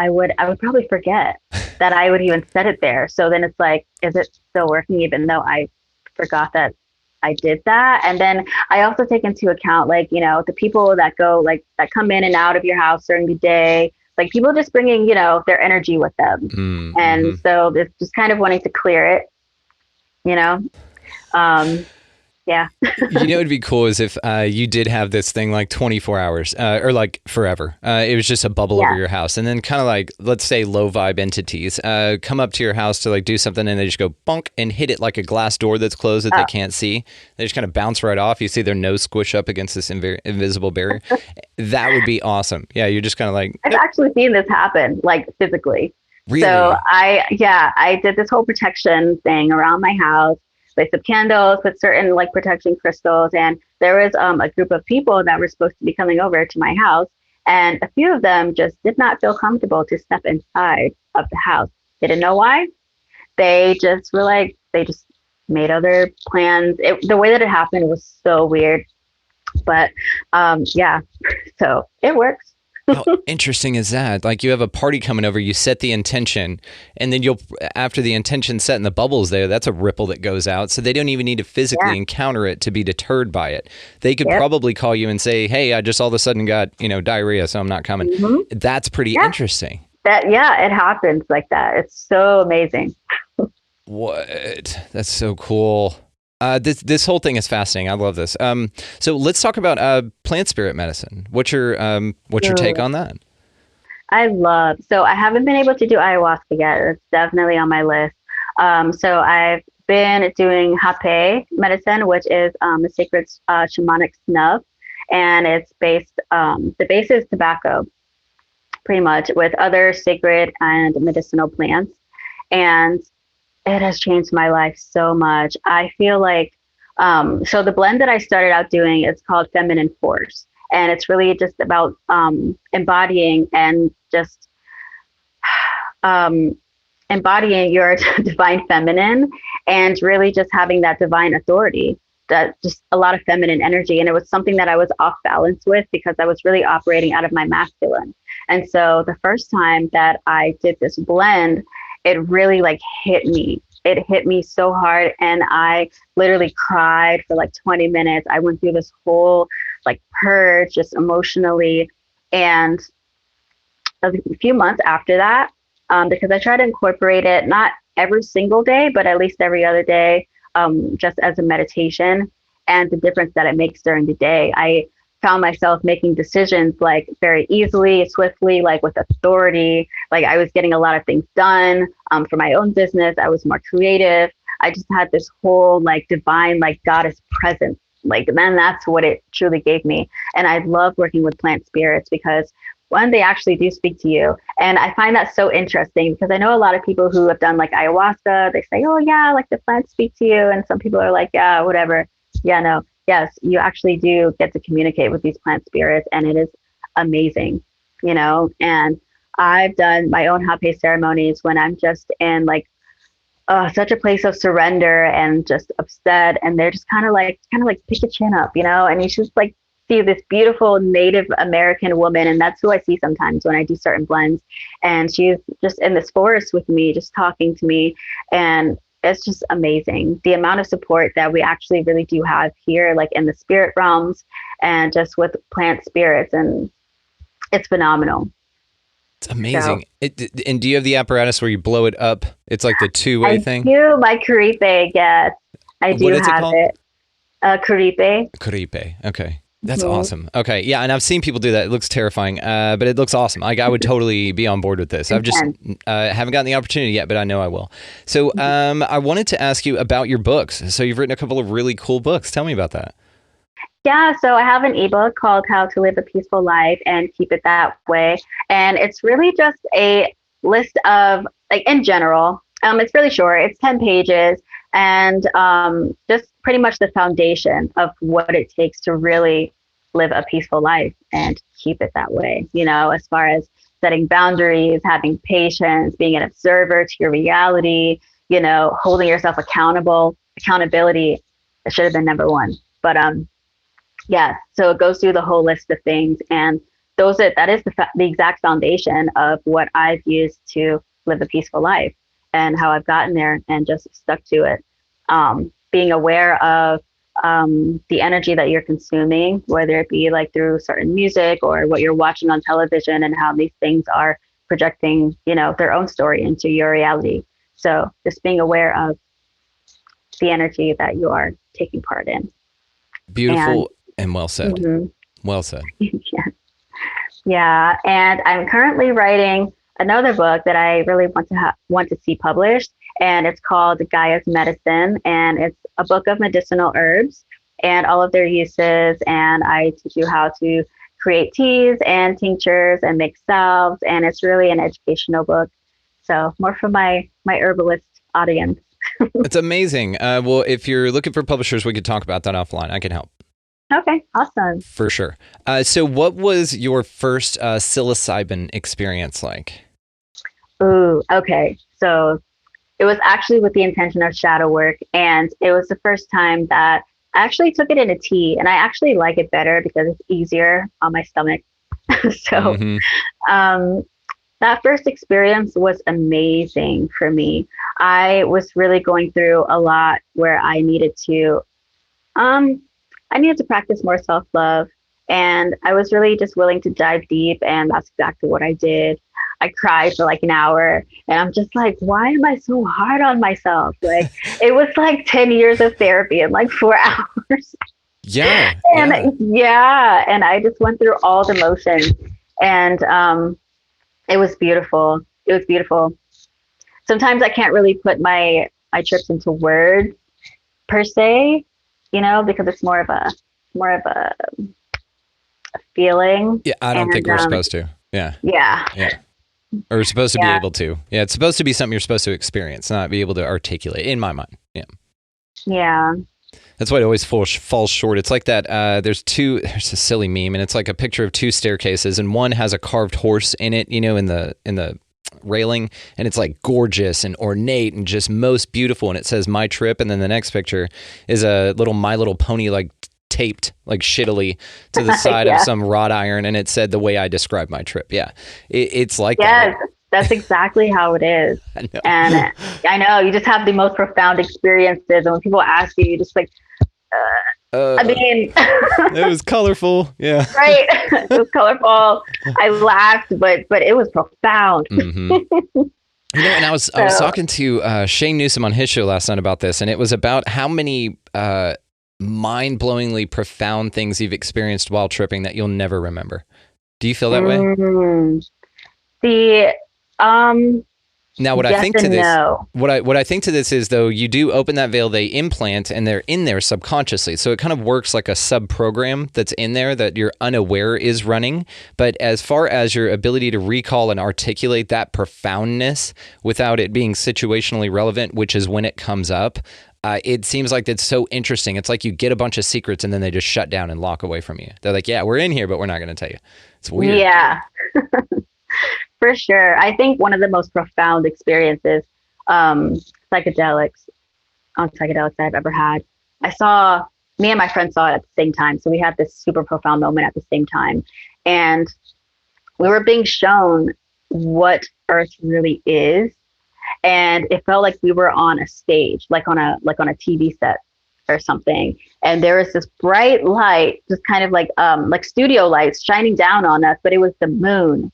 would probably forget that I would even set it there. So then it's like, is it still working even though I forgot that I did that? And then I also take into account, like, you know, the people that go, like, that come in and out of your house during the day, like people just bringing, you know, their energy with them. Mm-hmm. And so it's just kind of wanting to clear it, you know? Yeah. You know, it'd be cool is if you did have this thing like 24 hours or like forever. It was just a bubble over your house. And then kind of like, let's say low vibe entities come up to your house to like do something, and they just go bonk and hit it like a glass door that's closed that they can't see. They just kind of bounce right off. You see their nose squish up against this invisible barrier. That would be awesome. Yeah, you're just kind of like... I've actually seen this happen, like physically. Really? So I did this whole protection thing around my house. Lit up candles with certain like protection crystals, and there was a group of people that were supposed to be coming over to my house, and a few of them just did not feel comfortable to step inside of the house. They didn't know why. They just were like, they just made other plans. The way that it happened was so weird, but yeah, so it works. How interesting is that? Like you have a party coming over, you set the intention, and then after the intention set and the bubble's there, that's a ripple that goes out. So they don't even need to physically encounter it to be deterred by it. They could probably call you and say, hey, I just all of a sudden got, you know, diarrhea, so I'm not coming. Mm-hmm. That's pretty interesting. It happens like that. It's so amazing. What? That's so cool. This whole thing is fascinating. I love this. So let's talk about plant spirit medicine. What's your take on that? So I haven't been able to do ayahuasca yet. It's definitely on my list. So I've been doing hape medicine, which is a sacred shamanic snuff, and it's the base is tobacco, pretty much, with other sacred and medicinal plants, and it has changed my life so much. I feel like, so the blend that I started out doing, it's called Feminine Force. And it's really just about embodying and just embodying your divine feminine, and really just having that divine authority, that just a lot of feminine energy. And it was something that I was off balance with because I was really operating out of my masculine. And so the first time that I did this blend, it really like hit me. it hit me so hard, and I literally cried for like 20 minutes. I went through this whole like purge just emotionally. And a few months after that, because I try to incorporate it not every single day, but at least every other day, just as a meditation, and the difference that it makes during the day. I found myself making decisions like very easily, swiftly, like with authority. Like I was getting a lot of things done for my own business. I was more creative. I just had this whole like divine, like goddess presence. Like then that's what it truly gave me. And I love working with plant spirits because one, they actually do speak to you. And I find that so interesting because I know a lot of people who have done like ayahuasca, they say, oh yeah, like the plants speak to you. And some people are like, yeah, whatever. Yeah, no. Yes, you actually do get to communicate with these plant spirits, and it is amazing, you know. And I've done my own hape ceremonies when I'm just in like such a place of surrender and just upset, and they're just kind of like pick your chin up, you know. And you just like see this beautiful Native American woman, and that's who I see sometimes when I do certain blends. And she's just in this forest with me, just talking to me, and it's just amazing the amount of support that we actually really do have here, like in the spirit realms and just with plant spirits. And it's phenomenal. It's amazing. So, and do you have the apparatus where you blow it up? It's like the two-way thing? I do. My Caripe, yes. I do have it. Caripe. Caripe. Okay. That's awesome. Okay. Yeah. And I've seen people do that. It looks terrifying, but it looks awesome. Like I would totally be on board with this. I've just haven't gotten the opportunity yet, but I know I will. So I wanted to ask you about your books. So you've written a couple of really cool books. Tell me about that. Yeah. So I have an ebook called How to Live a Peaceful Life and Keep It That Way. And it's really just a list of, like in general, it's really short. It's 10 pages. And just pretty much the foundation of what it takes to really live a peaceful life and keep it that way, you know, as far as setting boundaries, having patience, being an observer to your reality, you know, holding yourself accountability. It should have been number one. But yeah, so it goes through the whole list of things. And that is the exact foundation of what I've used to live a peaceful life and how I've gotten there and just stuck to it. Being aware of the energy that you're consuming, whether it be like through certain music or what you're watching on television, and how these things are projecting, you know, their own story into your reality. So just being aware of the energy that you are taking part in. Beautiful and well said. Mm-hmm. Well said. Yeah. And I'm currently writing another book that I really want to see published. And it's called Gaia's Medicine. And it's a book of medicinal herbs and all of their uses. And I teach you how to create teas and tinctures and make salves. And it's really an educational book. So more for my herbalist audience. It's amazing. Well, if you're looking for publishers, we could talk about that offline. I can help. Okay, awesome. For sure. So what was your first psilocybin experience like? Ooh, okay. So it was actually with the intention of shadow work. And it was the first time that I actually took it in a tea. And I actually like it better because it's easier on my stomach. So that first experience was amazing for me. I was really going through a lot where I needed to practice more self-love. And I was really just willing to dive deep. And that's exactly what I did. I cried for like an hour, and I'm just like, why am I so hard on myself? Like it was like 10 years of therapy in like 4 hours. Yeah. And and I just went through all the motions, and it was beautiful. It was beautiful. Sometimes I can't really put my trips into words per se, you know, because it's more of a feeling. Yeah, I don't think we're supposed to. Yeah. Or we're supposed to be able to. Yeah, it's supposed to be something you're supposed to experience, not be able to articulate, in my mind. Yeah. Yeah. That's why it always falls short. It's like that, there's a silly meme, and it's like a picture of two staircases, and one has a carved horse in it, you know, in the railing, and it's like gorgeous and ornate and just most beautiful, and it says My Trip, and then the next picture is a little My Little Pony like taped like shittily to the side of some wrought iron, and it said The Way I Describe My Trip. Yeah, it's like that. That's exactly how it is. I know. And I know you just have the most profound experiences. And when people ask you, you're just like, I mean, It was colorful. Yeah. right? It was colorful. I laughed, but it was profound. You know, and I was talking to Shane Newsom on his show last night about this, and it was about how many mind-blowingly profound things you've experienced while tripping that you'll never remember. Do you feel that way? Now, what I think to this, what I think to this is, though, you do open that veil, they implant, and they're in there subconsciously. So it kind of works like a sub-program that's in there that you're unaware is running. But as far as your ability to recall and articulate that profoundness without it being situationally relevant, which is when it comes up, it seems like it's so interesting. It's like you get a bunch of secrets and then they just shut down and lock away from you. They're like, yeah, we're in here, but we're not going to tell you. It's weird. Yeah. For sure. I think one of the most profound experiences, psychedelics I've ever had. Me and my friend saw it at the same time. So we had this super profound moment at the same time. And we were being shown what Earth really is. And it felt like we were on a stage, like on a TV set or something. And there was this bright light, just kind of like studio lights shining down on us, but it was the moon.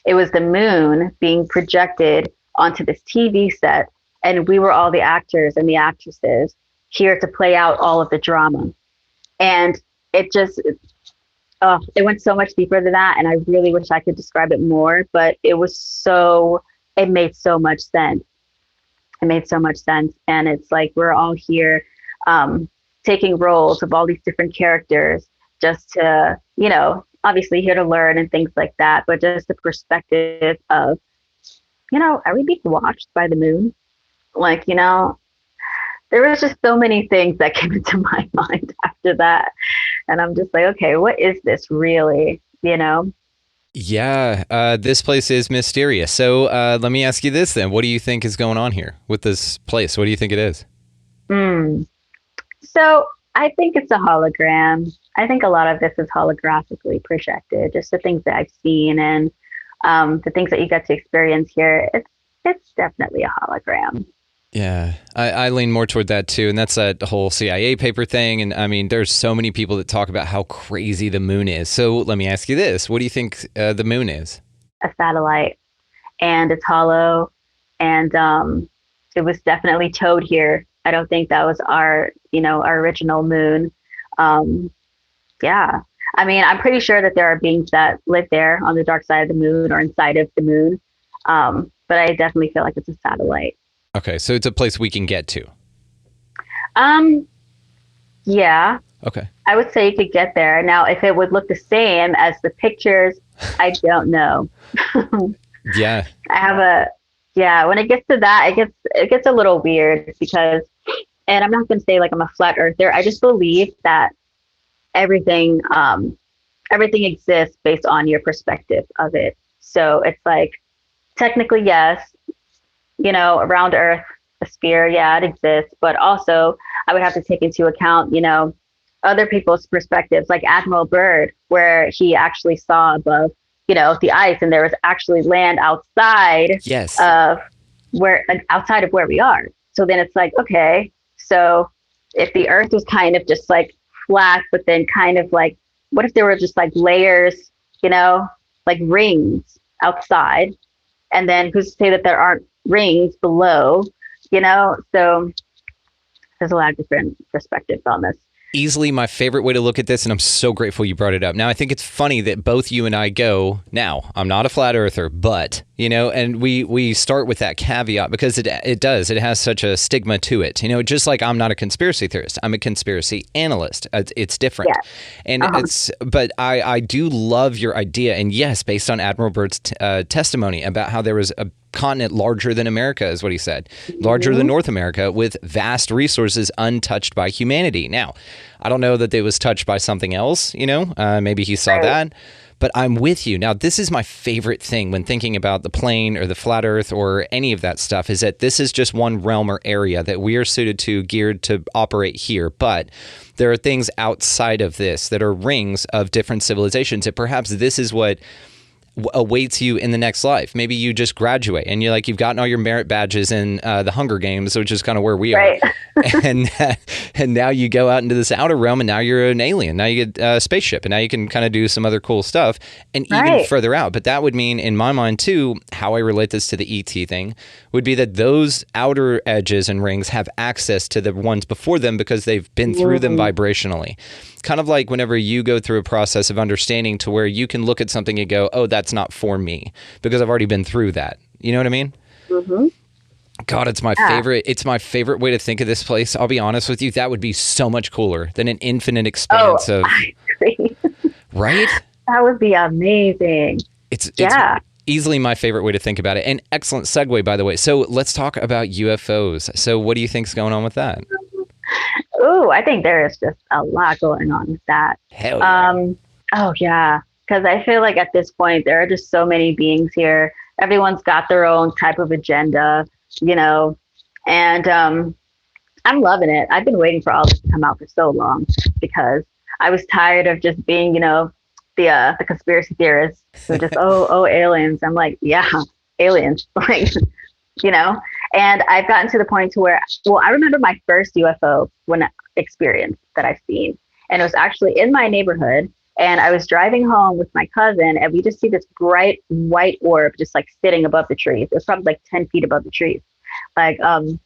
It was the moon being projected onto this TV set, and we were all the actors and the actresses here to play out all of the drama. And it went so much deeper than that, and I really wish I could describe it more, but it made so much sense. It made so much sense, and it's like we're all here taking roles of all these different characters just to, obviously here to learn and things like that, but just the perspective of, are we being watched by the moon? Like, there was just so many things that came into my mind after that. And I'm just like, okay, what is this really, Yeah, this place is mysterious. So let me ask you this then. What do you think is going on here with this place? What do you think it is? So I think it's a hologram. I think a lot of this is holographically projected, just the things that I've seen and the things that you get to experience here. It's definitely a hologram. Yeah, I lean more toward that too. And that's that whole CIA paper thing. And I mean, there's so many people that talk about how crazy the moon is. So let me ask you this. What do you think the moon is? A satellite, and it's hollow, and it was definitely towed here. I don't think that was our original moon. Yeah. I mean, I'm pretty sure that there are beings that live there on the dark side of the moon or inside of the moon. But I definitely feel like it's a satellite. Okay. So it's a place we can get to. Yeah. Okay. I would say you could get there. Now, if it would look the same as the pictures, I don't know. Yeah. When it gets to that, it gets a little weird because, and I'm not going to say like I'm a flat earther. I just believe that everything exists based on your perspective of it. So it's like, technically, yes, around Earth, a sphere, yeah, it exists. But also I would have to take into account, other people's perspectives, like Admiral Byrd, where he actually saw above, the ice, and there was actually land outside of where we are. So then it's like, okay, so if the Earth was kind of just like flat, but then kind of like, what if there were just like layers, like rings outside, and then who's to say that there aren't rings below, so there's a lot of different perspectives on this. Easily my favorite way to look at this, and I'm so grateful you brought it up. Now, I think it's funny that both you and I go, now, I'm not a flat earther, but, and we start with that caveat because it has such a stigma to it. Just like I'm not a conspiracy theorist, I'm a conspiracy analyst. It's different. Yeah. And but I do love your idea. And yes, based on Admiral Byrd's testimony about how there was a continent larger than America, is what he said, larger than North America, with vast resources untouched by humanity. Now, I don't know that it was touched by something else, maybe he saw that, but I'm with you. Now, this is my favorite thing when thinking about the plane or the flat earth or any of that stuff, is that this is just one realm or area that we are suited to, geared to operate here. But there are things outside of this that are rings of different civilizations, and perhaps this is what awaits you in the next life. Maybe you just graduate and you've gotten all your merit badges in the Hunger Games, which is kind of where we Right. are. And now you go out into this outer realm and now you're an alien. Now you get a spaceship and now you can kind of do some other cool stuff and even Right. further out. But that would mean, in my mind too, how I relate this to the ET thing would be that those outer edges and rings have access to the ones before them because they've been through them vibrationally. Kind of like whenever you go through a process of understanding to where you can look at something and go, oh, that's not for me because I've already been through that. You know what I mean? Mm-hmm. God, it's my favorite. It's my favorite way to think of this place. I'll be honest with you. That would be so much cooler than an infinite expanse of, I agree. right? That would be amazing. It's Yeah. easily my favorite way to think about it. And excellent segue, by the way. So let's talk about UFOs. So what do you think's going on with that? Ooh, I think there is just a lot going on with that. Hell yeah. Oh yeah, because I feel like at this point there are just so many beings here. Everyone's got their own type of agenda, and I'm loving it. I've been waiting for all this to come out for so long because I was tired of just being, the conspiracy theorists who just oh aliens. I'm like, yeah, aliens, And I've gotten to the point to where, I remember my first UFO experience that I've seen, and it was actually in my neighborhood. And I was driving home with my cousin, and we just see this bright white orb just sitting above the trees. It was probably 10 feet above the trees, and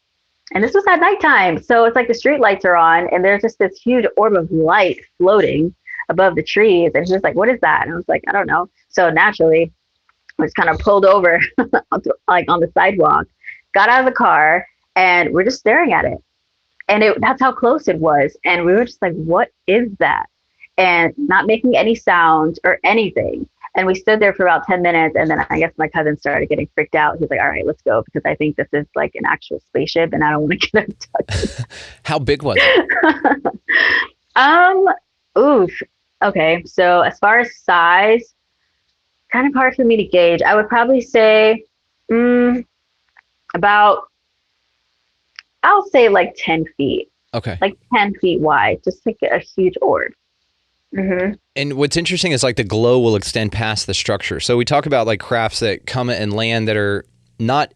this was at nighttime. So it's the street lights are on, and there's just this huge orb of light floating above the trees. And he was like, "What is that?" And I was like, "I don't know." So naturally, I was kind of pulled over, on the sidewalk, got out of the car, and we're just staring at it. And that's how close it was. And we were just like, what is that? And not making any sound or anything. And we stood there for about 10 minutes. And then I guess my cousin started getting freaked out. He's like, all right, let's go, because I think this is an actual spaceship and I don't want to get abducted. How big was it? Oof. Okay. So as far as size, kind of hard for me to gauge. I would probably say I'll say 10 feet. Okay. 10 feet wide, just a huge orb. Mm-hmm. And what's interesting is the glow will extend past the structure. So we talk about crafts that come and land that are not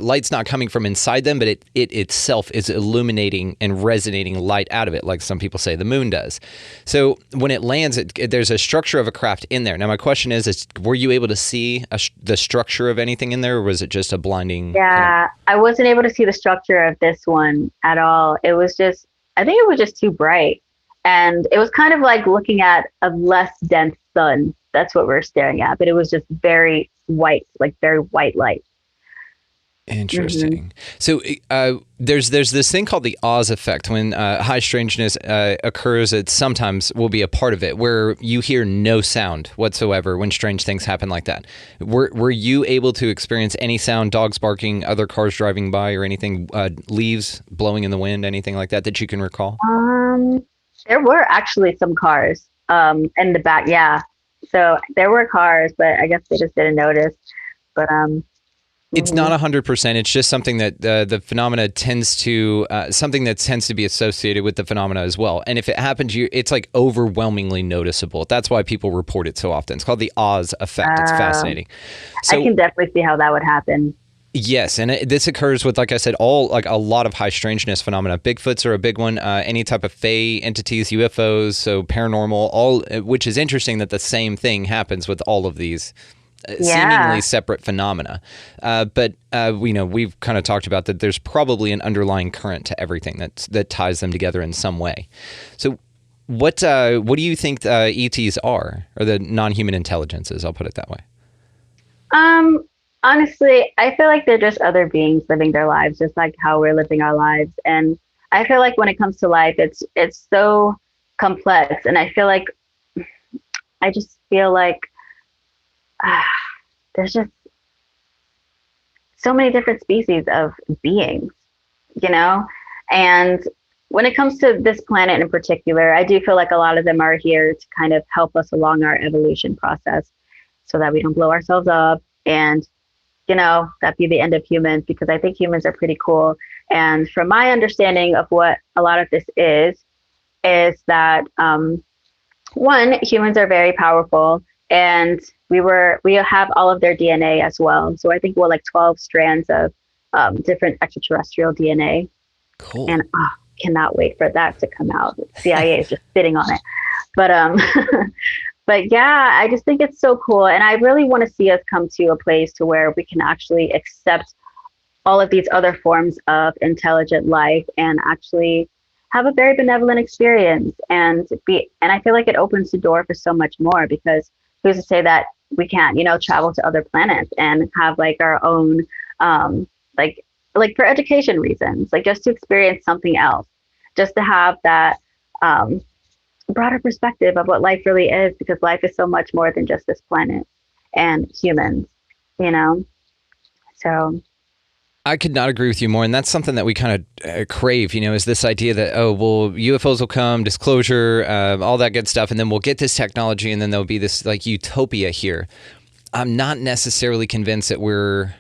light's not coming from inside them, but it itself is illuminating and resonating light out of it, like some people say the moon does. So when it lands, there's a structure of a craft in there. Now my question is were you able to see the structure of anything in there, or was it just a blinding? Yeah, I wasn't able to see the structure of this one at all. It was just, I think it was just too bright. And it was kind of like looking at a less dense sun. That's what we're staring at. But it was just very white, very white light. Interesting. Mm-hmm. So there's this thing called the Oz effect. When high strangeness occurs, it sometimes will be a part of it where you hear no sound whatsoever when strange things happen like that. Were you able to experience any sound, dogs barking, other cars driving by, or anything, leaves blowing in the wind, anything like that you can recall? There were actually some cars in the back, yeah. So there were cars, but I guess they just didn't notice. But it's not 100%. It's just something that the phenomena tends to something that tends to be associated with the phenomena as well. And if it happens, it's overwhelmingly noticeable. That's why people report it so often. It's called the Oz effect. It's fascinating. So, I can definitely see how that would happen. Yes, and this occurs with, like I said, a lot of high strangeness phenomena. Bigfoots are a big one. Any type of fae entities, UFOs, so paranormal, which is interesting that the same thing happens with all of these. Seemingly separate phenomena. But we've kind of talked about that there's probably an underlying current to everything that ties them together in some way. So what do you think ETs are, or the non-human intelligences? I'll put it that way. Honestly, I feel like they're just other beings living their lives, just like how we're living our lives. And I feel like when it comes to life, it's so complex. And I just feel like there's just so many different species of beings, and when it comes to this planet in particular, I do feel like a lot of them are here to kind of help us along our evolution process so that we don't blow ourselves up and, that be the end of humans, because I think humans are pretty cool. And from my understanding of what a lot of this is that, one, humans are very powerful. and we have all of their DNA as well. So I think we're like 12 strands of different extraterrestrial DNA. Cool. And cannot wait for that to come out. The CIA is just sitting on it. But but yeah, I just think it's so cool. And I really want to see us come to a place to where we can actually accept all of these other forms of intelligent life and actually have a very benevolent experience and I feel like it opens the door for so much more, because who's to say that we can't, travel to other planets and have like our own, like for education reasons, like just to experience something else, just to have that, broader perspective of what life really is, because life is so much more than just this planet and humans, so. I could not agree with you more. And that's something that we kind of crave, is this idea that, UFOs will come, disclosure, all that good stuff. And then we'll get this technology and then there'll be this like utopia here. I'm not necessarily convinced that we're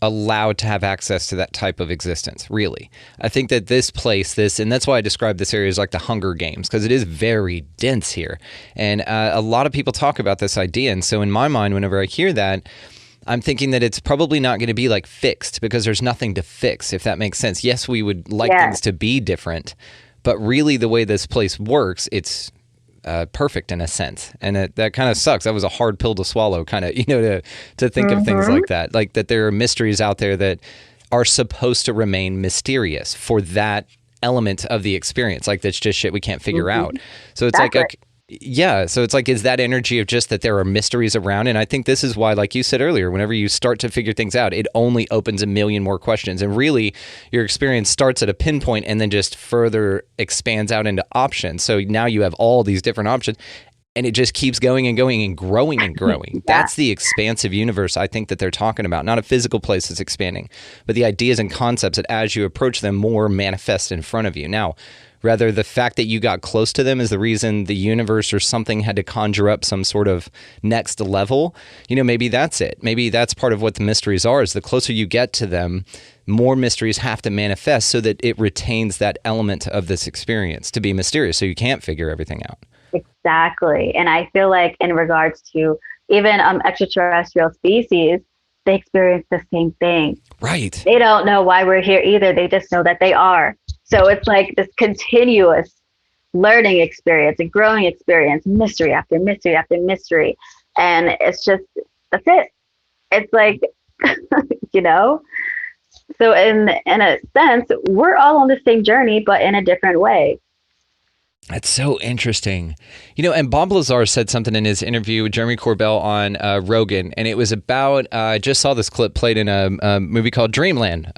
allowed to have access to that type of existence, really. I think that this place, and that's why I describe this area as like the Hunger Games, because it is very dense here. And a lot of people talk about this idea. And so in my mind, whenever I hear that, I'm thinking that it's probably not going to be like fixed, because there's nothing to fix, if that makes sense. Yes, we would like things to be different, but really the way this place works, it's perfect in a sense. And that kind of sucks. That was a hard pill to swallow, kind of, to think of things like that there are mysteries out there that are supposed to remain mysterious for that element of the experience. Like that's just shit we can't figure out. So it's so it's like, is that energy of just that there are mysteries around? And I think this is why, like you said earlier, whenever you start to figure things out, it only opens a million more questions. And really, your experience starts at a pinpoint and then just further expands out into options. So now you have all these different options, and it just keeps going and going and growing and growing. That's the expansive universe I think that they're talking about. Not a physical place that's expanding, but the ideas and concepts that as you approach them more manifest in front of you. Now, rather, the fact that you got close to them is the reason the universe or something had to conjure up some sort of next level. Maybe that's it. Maybe that's part of what the mysteries are, is the closer you get to them, more mysteries have to manifest so that it retains that element of this experience to be mysterious, so you can't figure everything out. Exactly. And I feel like in regards to even extraterrestrial species, they experience the same thing. Right. They don't know why we're here either. They just know that they are. So it's like this continuous learning experience, a growing experience, mystery after mystery after mystery. And it's just, that's it. It's like, so in a sense, we're all on the same journey, but in a different way. That's so interesting. And Bob Lazar said something in his interview with Jeremy Corbell on Rogan, and it was about, I just saw this clip played in a movie called Dreamland,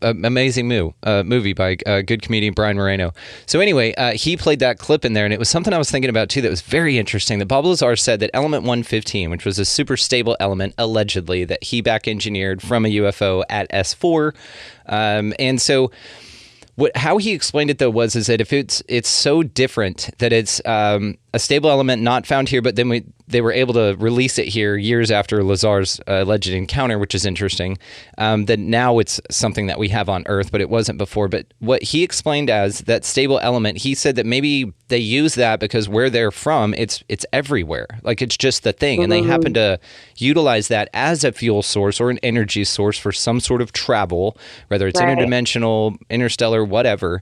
amazing movie by good comedian Brian Moreno. So anyway, he played that clip in there, and it was something I was thinking about too that was very interesting. That Bob Lazar said that element 115, which was a super stable element, allegedly, that he back engineered from a UFO at S4. And so how he explained it, though, is that if it's so different that it's a stable element not found here, but then they were able to release it here years after Lazar's alleged encounter, which is interesting, that now it's something that we have on Earth, but it wasn't before. But what he explained as that stable element, he said that maybe they use that because where they're from, it's everywhere. Like it's just the thing. And they happen to utilize that as a fuel source or an energy source for some sort of travel, whether it's interdimensional, interstellar, whatever.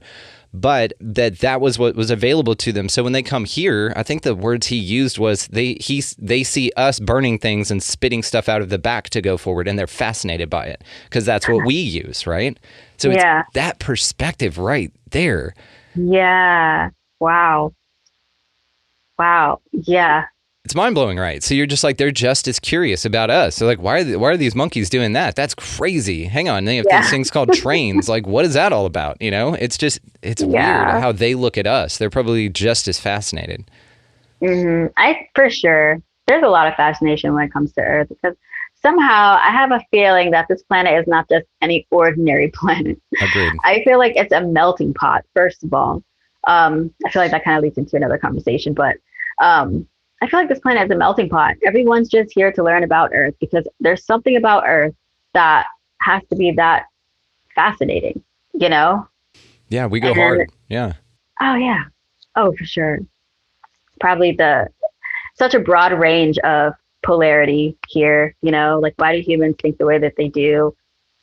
But that was what was available to them. So when they come here, I think the words he used was they see us burning things and spitting stuff out of the back to go forward, and they're fascinated by it because that's what we use, right? So it's that perspective right there. Yeah. Wow. Yeah. It's mind-blowing, right? So you're just like, they're just as curious about us. So like, why are these monkeys doing that? That's crazy. Hang on. They have these things called trains. Like, what is that all about? It's weird how they look at us. They're probably just as fascinated. For sure. There's a lot of fascination when it comes to Earth, because somehow I have a feeling that this planet is not just any ordinary planet. Agreed. I feel like it's a melting pot, first of all. I feel like that kind of leads into another conversation, but I feel like this planet is a melting pot. Everyone's just here to learn about Earth because there's something about Earth that has to be that fascinating, Yeah, we go hard. Yeah. Oh, yeah. Oh, for sure. Probably the such a broad range of polarity here, like why do humans think the way that they do?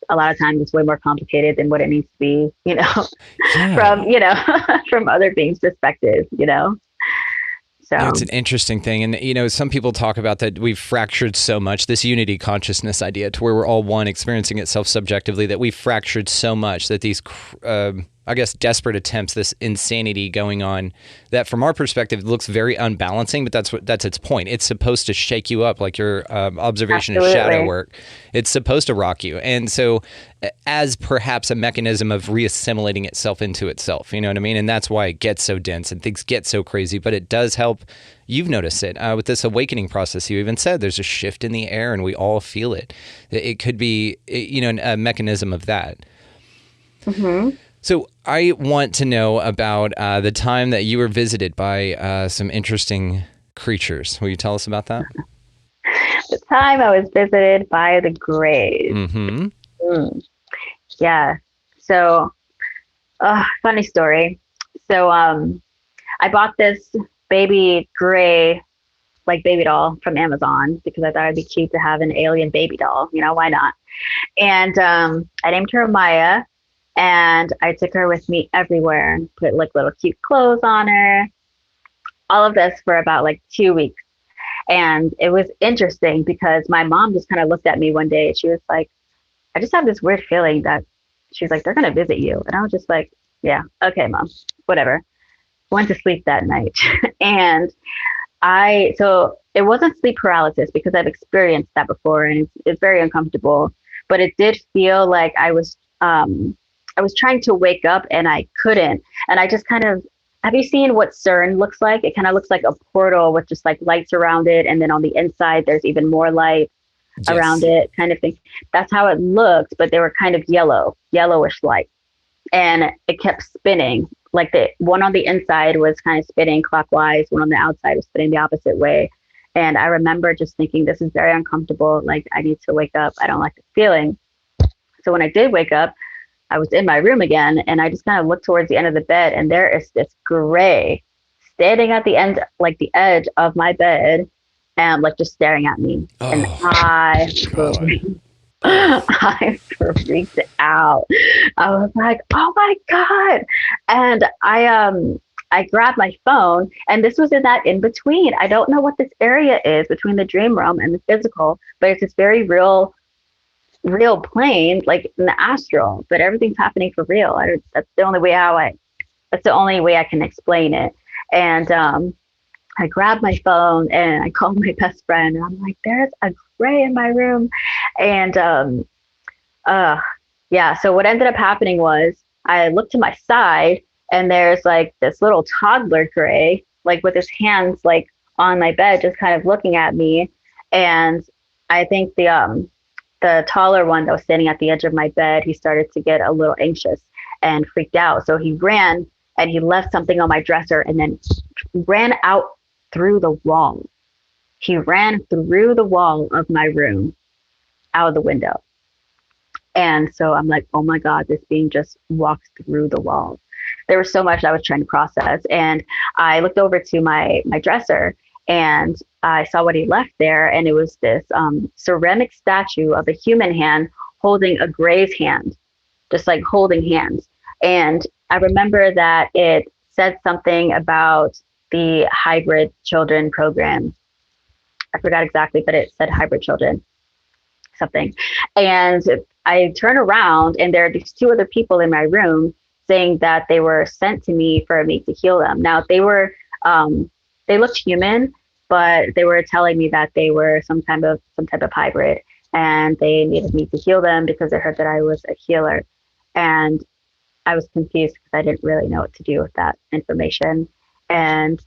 A lot of times it's way more complicated than what it needs to be, from, from other beings' perspective, So Yeah, it's an interesting thing. And, some people talk about that we've fractured so much, this unity consciousness idea to where we're all one experiencing it self-subjectively, that we've fractured so much that these, desperate attempts, this insanity going on, that from our perspective looks very unbalancing, but that's its point. It's supposed to shake you up like your observation of shadow work. It's supposed to rock you. And so as perhaps a mechanism of reassimilating itself into itself, you know what I mean? And that's why it gets so dense and things get so crazy, but it does help. You've noticed it with this awakening process. You even said there's a shift in the air and we all feel it. It could be, a mechanism of that. Mm-hmm. So I want to know about the time that you were visited by some interesting creatures. Will you tell us about that? The time I was visited by the Greys. Mm-hmm. Yeah. So, funny story. So, I bought this baby gray, like baby doll from Amazon because I thought it'd be cute to have an alien baby doll. Why not? And I named her Maya, and I took her with me everywhere and put like little cute clothes on her. All of this for about like 2 weeks. And it was interesting because my mom just kind of looked at me one day and she was like, I just have this weird feeling that she's like, they're going to visit you. And I was just like, yeah, okay, Mom, whatever. Went to sleep that night. And so it wasn't sleep paralysis because I've experienced that before and it's very uncomfortable, but it did feel like I was trying to wake up and I couldn't. And I just kind of, have you seen what CERN looks like? It kind of looks like a portal with just like lights around it. And then on the inside, there's even more light around it kind of thing. That's how it looked, but they were kind of yellowish light. And it kept spinning. Like the one on the inside was kind of spinning clockwise. One on the outside was spinning the opposite way. And I remember just thinking, this is very uncomfortable. Like I need to wake up. I don't like this feeling. So when I did wake up, I was in my room again and I just kind of looked towards the end of the bed and there is this gray standing at the end, like the edge of my bed and like just staring at me. Oh, and I freaked out. I was like, oh my God. And I grabbed my phone and this was in that in between. I don't know what this area is between the dream realm and the physical, but it's this very real plane, like in the astral, but everything's happening for real. That's the only way I can explain it. And I grabbed my phone and I called my best friend and I'm like, there's a gray in my room. And so what ended up happening was I looked to my side and there's like this little toddler gray, like with his hands like on my bed, just kind of looking at me. And I think the taller one that was standing at the edge of my bed, he started to get a little anxious and freaked out. So he ran and he left something on my dresser and then ran out through the wall. He ran through the wall of my room out of the window. And so I'm like, oh my God, this being just walked through the wall. There was so much I was trying to process. And I looked over to my dresser and I saw what he left there. And it was this ceramic statue of a human hand holding a gray's hand, just like holding hands. And I remember that it said something about the hybrid children program. I forgot exactly, but it said hybrid children, something. And I turn around and there are these two other people in my room saying that they were sent to me for me to heal them. Now they looked human, but they were telling me that they were some type of hybrid and they needed me to heal them because they heard that I was a healer. And I was confused because I didn't really know what to do with that information. And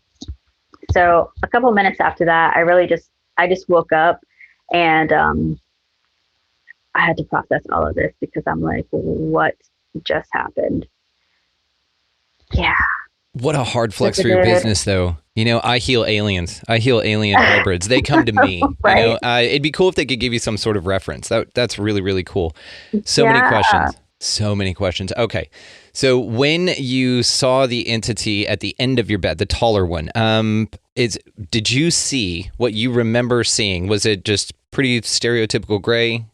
so a couple of minutes after that, I just woke up and I had to process all of this because I'm like, what just happened? Yeah. What a hard flex for your business, though. I heal aliens. I heal alien hybrids. They come to me. Right? It'd be cool if they could give you some sort of reference. That's really, really cool. So many questions. Okay. So when you saw the entity at the end of your bed, the taller one, did you see what you remember seeing? Was it just pretty stereotypical gray?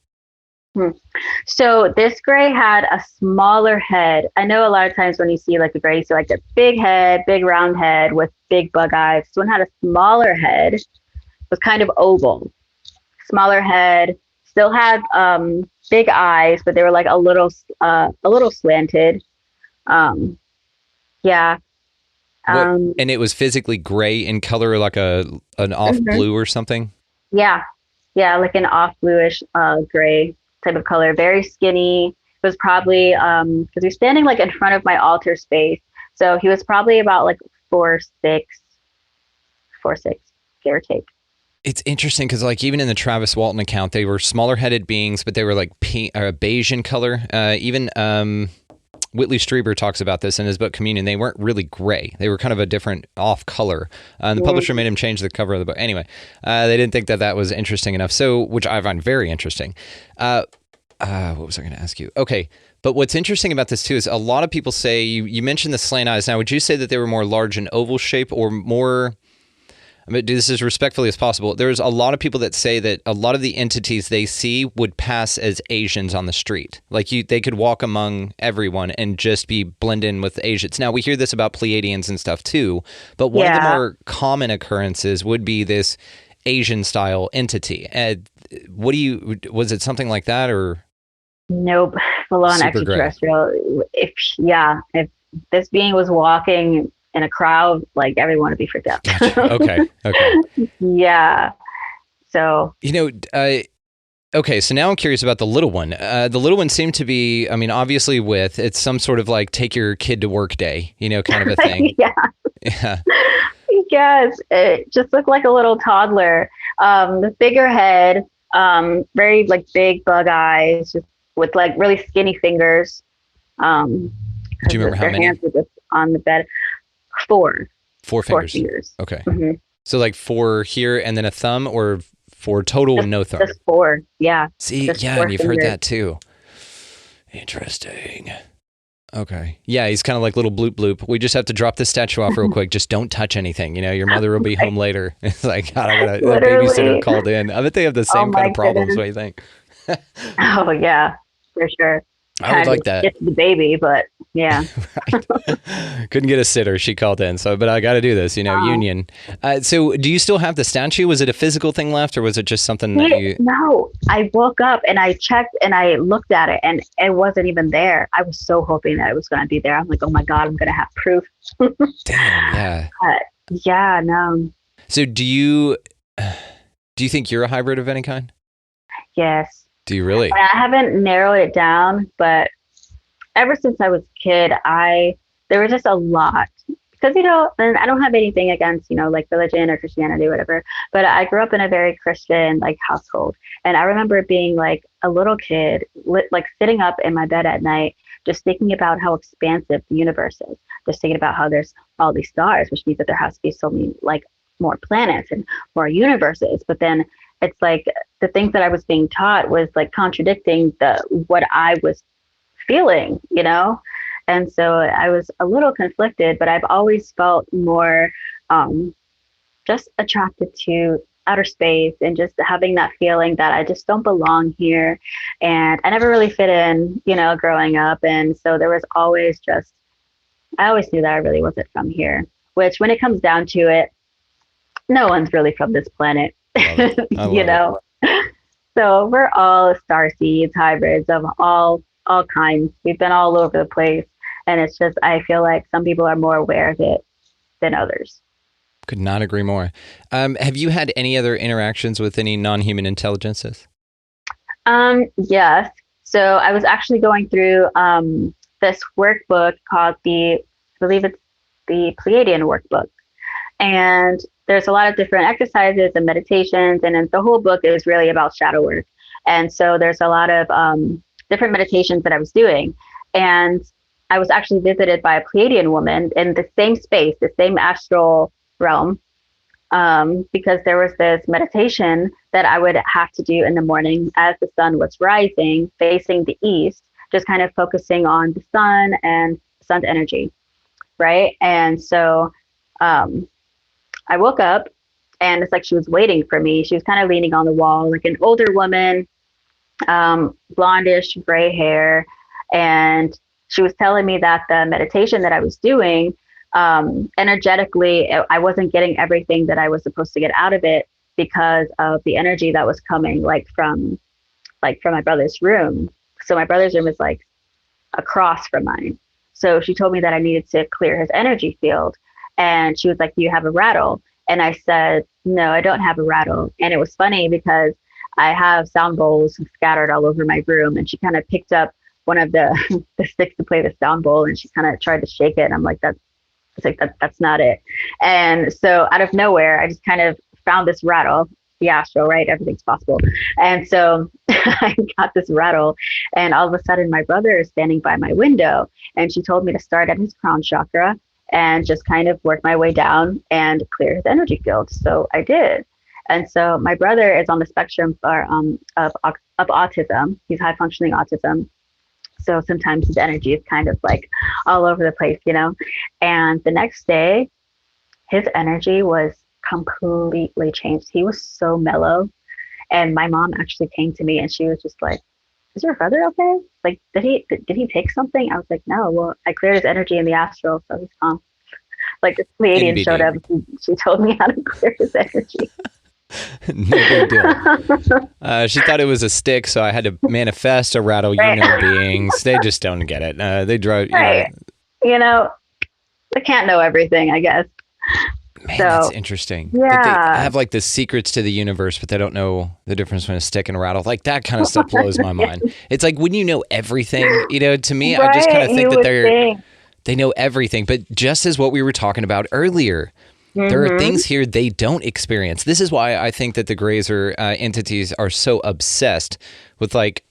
So this gray had a smaller head. I know a lot of times when you see like a gray, you see like a big head, big round head with big bug eyes. This one had a smaller head, was kind of oval, smaller head, still had big eyes, but they were like a little slanted. Yeah. And it was physically gray in color, like an off blue or something? Yeah. Yeah, like an off bluish gray type of color, very skinny. It was probably because he was standing like in front of my altar space, so he was probably about like 4'6", give or take. It's interesting because like even in the Travis Walton account, they were smaller headed beings, but they were like beige in color. Even Whitley Strieber talks about this in his book Communion. They weren't really gray. They were kind of a different off color. The publisher made him change the cover of the book. Anyway, they didn't think that was interesting enough. So, which I find very interesting. What was I going to ask you? Okay. But what's interesting about this too is a lot of people say, you mentioned the slant eyes. Now, would you say that they were more large and oval shape or more, I mean, do this as respectfully as possible. There's a lot of people that say that a lot of the entities they see would pass as Asians on the street. Like they could walk among everyone and just be blend in with Asians. Now we hear this about Pleiadians and stuff too, but one of the more common occurrences would be this Asian style entity. Was it something like that or? Nope. Full on extraterrestrial. If this being was walking in a crowd, like everyone would be freaked out. Gotcha. Okay. Yeah. So. Okay. So now I'm curious about the little one. The little one seemed to be, I mean, obviously it's some sort of like take your kid to work day, kind of a thing. Yeah. Yes. It just looked like a little toddler. The bigger head, very like big bug eyes, just with like really skinny fingers. Do you remember how many? Hands were just on the bed. Four fingers. Okay. Mm-hmm. So like 4 here and then a thumb, or 4 total and no thumb? Just 4, yeah. See, yeah, and you've heard that too. Interesting. Okay. Yeah, he's kind of like little bloop bloop. We just have to drop this statue off real quick. Just don't touch anything. Your mother will be home later. It's like, God, I got a babysitter called in. I bet they have the same kind of problems. What do you think? Oh, yeah, for sure. I would like that. Get the baby, but yeah. Right. Couldn't get a sitter. She called in. So, but I got to do this, union. So do you still have the statue? Was it a physical thing left, or was it just something that you... No, I woke up and I checked and I looked at it and it wasn't even there. I was so hoping that it was going to be there. I'm like, oh my God, I'm going to have proof. Damn, yeah. Yeah, no. So do you think you're a hybrid of any kind? Yes. Do you really? I haven't narrowed it down, but ever since I was a kid, there was just a lot. Because, and I don't have anything against, like religion or Christianity or whatever, but I grew up in a very Christian, like, household. And I remember being, like, a little kid, like, sitting up in my bed at night, just thinking about how expansive the universe is. Just thinking about how there's all these stars, which means that there has to be so many, like, more planets and more universes. But then it's like the things that I was being taught was like contradicting what I was feeling, And so I was a little conflicted, but I've always felt more just attracted to outer space and just having that feeling that I just don't belong here. And I never really fit in, growing up. And so there was always I always knew that I really wasn't from here, which when it comes down to it, no one's really from this planet. So we're all star seeds, hybrids of all kinds. We've been all over the place, and it's just I feel like some people are more aware of it than others. Could not agree more. Have you had any other interactions with any non-human intelligences? Yes. So I was actually going through this workbook called I believe it's the Pleiadian workbook, and there's a lot of different exercises and meditations, and the whole book is really about shadow work. And so there's a lot of different meditations that I was doing. And I was actually visited by a Pleiadian woman in the same space, the same astral realm, because there was this meditation that I would have to do in the morning as the sun was rising, facing the east, just kind of focusing on the sun and son's energy, right? And so I woke up, and it's like she was waiting for me. She was kind of leaning on the wall, like an older woman, blondish, gray hair. And she was telling me that the meditation that I was doing, energetically, I wasn't getting everything that I was supposed to get out of it because of the energy that was coming from my brother's room. So my brother's room is like across from mine. So she told me that I needed to clear his energy field. And she was like, "Do you have a rattle?" And I said, "No, I don't have a rattle." And it was funny because I have sound bowls scattered all over my room. And she kind of picked up one of the sticks to play the sound bowl, and she kind of tried to shake it. And I'm like, that's not it. And so out of nowhere, I just kind of found this rattle. The astral, right? Everything's possible. And so I got this rattle, and all of a sudden my brother is standing by my window, and she told me to start at his crown chakra and just kind of work my way down and clear his energy field. So I did. And so my brother is on the spectrum of autism. He's high functioning autism. So sometimes his energy is kind of like all over the place, you know? And the next day, his energy was completely changed. He was so mellow. And my mom actually came to me, and she was just like, "Is your brother okay? Like, did he take something?" I was like, "No, well, I cleared his energy in the astral, so he's calm." Like, this Pleiadian showed up. She told me how to clear his energy. No big deal. She thought it was a stick, so I had to manifest a rattle. Right. You know, beings, they just don't get it. They drive. Right. You know, they can't know everything, I guess. Man, so, that's interesting. Yeah. They have like the secrets to the universe, but they don't know the difference between a stick and a rattle. Like, that kind of stuff blows my mind. It's like, when you know everything, you know, to me, right, I just kind of think that they know everything. But just as what we were talking about earlier, there are things here they don't experience. This is why I think that the grazer entities are so obsessed with like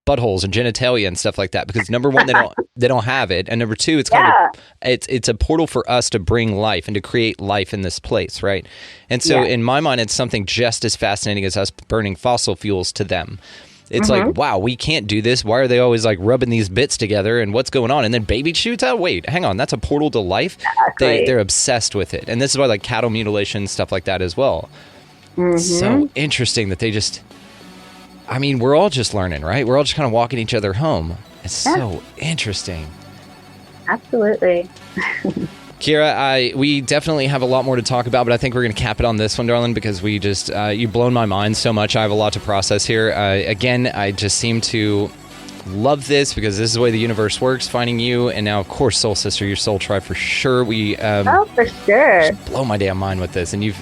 buttholes and genitalia and stuff like that, because number one, they don't have it, and number two, it's kind of it's a portal for us to bring life and to create life in this place, right? And so in my mind, it's something just as fascinating as us burning fossil fuels to them. It's like, wow, we can't do this. Why are they always like rubbing these bits together, and what's going on? And then baby shoots out. Wait, hang on, that's a portal to life. They're obsessed with it, and this is why like cattle mutilation, stuff like that as well. So interesting that they just. I mean, we're all just learning, right? We're all just kind of walking each other home. It's so interesting. Absolutely. Kiera, we definitely have a lot more to talk about, but I think we're going to cap it on this one, darling, because we just, you've blown my mind so much. I have a lot to process here. Again, I just seem to love this because this is the way the universe works, finding you, and now, of course, Soul Sister, your soul tribe for sure. For sure. Just blow my damn mind with this, and you've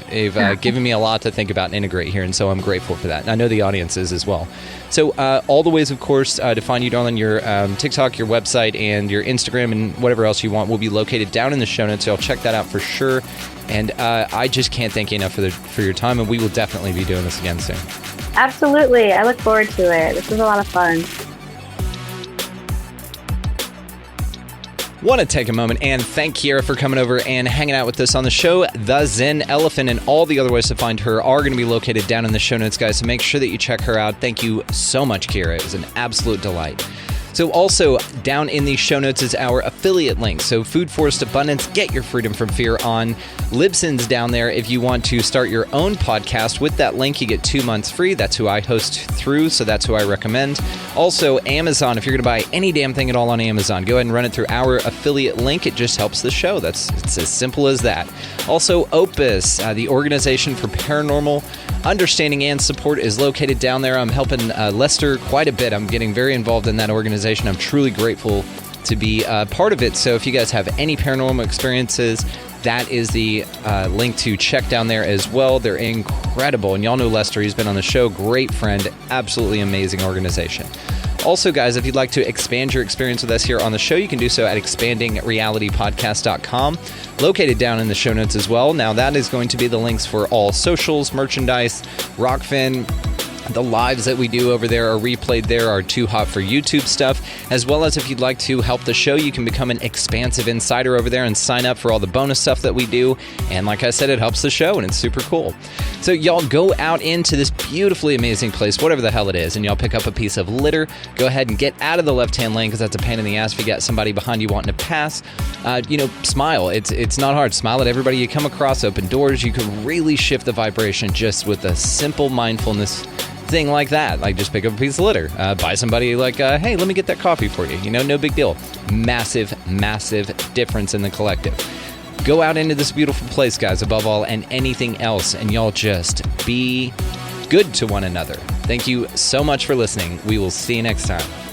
given me a lot to think about and integrate here, and so I'm grateful for that. And I know the audience is as well. So all the ways, of course, to find you, darling, your TikTok, your website, and your Instagram, and whatever else you want will be located down in the show notes, so I'll check that out for sure. And I just can't thank you enough for your time, and we will definitely be doing this again soon. Absolutely. I look forward to it. This was a lot of fun. Want to take a moment and thank Kiera for coming over and hanging out with us on the show. The Zen Elephant and all the other ways to find her are going to be located down in the show notes, guys, so make sure that you check her out. Thank you so much, Kiera. It was an absolute delight. So also down in the show notes is our affiliate link. So Food Forest Abundance, get your freedom from fear on. Libsyn's down there if you want to start your own podcast. With that link, you get 2 months free. That's who I host through, so that's who I recommend. Also, Amazon, if you're going to buy any damn thing at all on Amazon, go ahead and run it through our affiliate link. It just helps the show. It's as simple as that. Also, Opus, the organization for paranormal understanding and support, is located down there. I'm helping Lester quite a bit. I'm getting very involved in that organization. I'm truly grateful to be part of it. So if you guys have any paranormal experiences, that is the link to check down there as well. They're incredible. And y'all know Lester. He's been on the show. Great friend. Absolutely amazing organization. Also, guys, if you'd like to expand your experience with us here on the show, you can do so at expandingrealitypodcast.com, located down in the show notes as well. Now, that is going to be the links for all socials, merchandise, Rockfin, The lives that we do over there are replayed there, are too hot for YouTube stuff, as well as if you'd like to help the show, you can become an expansive insider over there and sign up for all the bonus stuff that we do. And like I said, it helps the show and it's super cool. So y'all go out into this beautifully amazing place, whatever the hell it is, and y'all pick up a piece of litter. Go ahead and get out of the left-hand lane because that's a pain in the ass if you got somebody behind you wanting to pass. Smile. It's not hard. Smile at everybody you come across. Open doors. You can really shift the vibration just with a simple mindfulness thing like that. Like just pick up a piece of litter. Buy somebody like, hey, let me get that coffee for you. No big deal. Massive, massive difference in the collective. Go out into this beautiful place, guys, above all and anything else, and y'all just be good to one another. Thank you so much for listening. We will see you next time.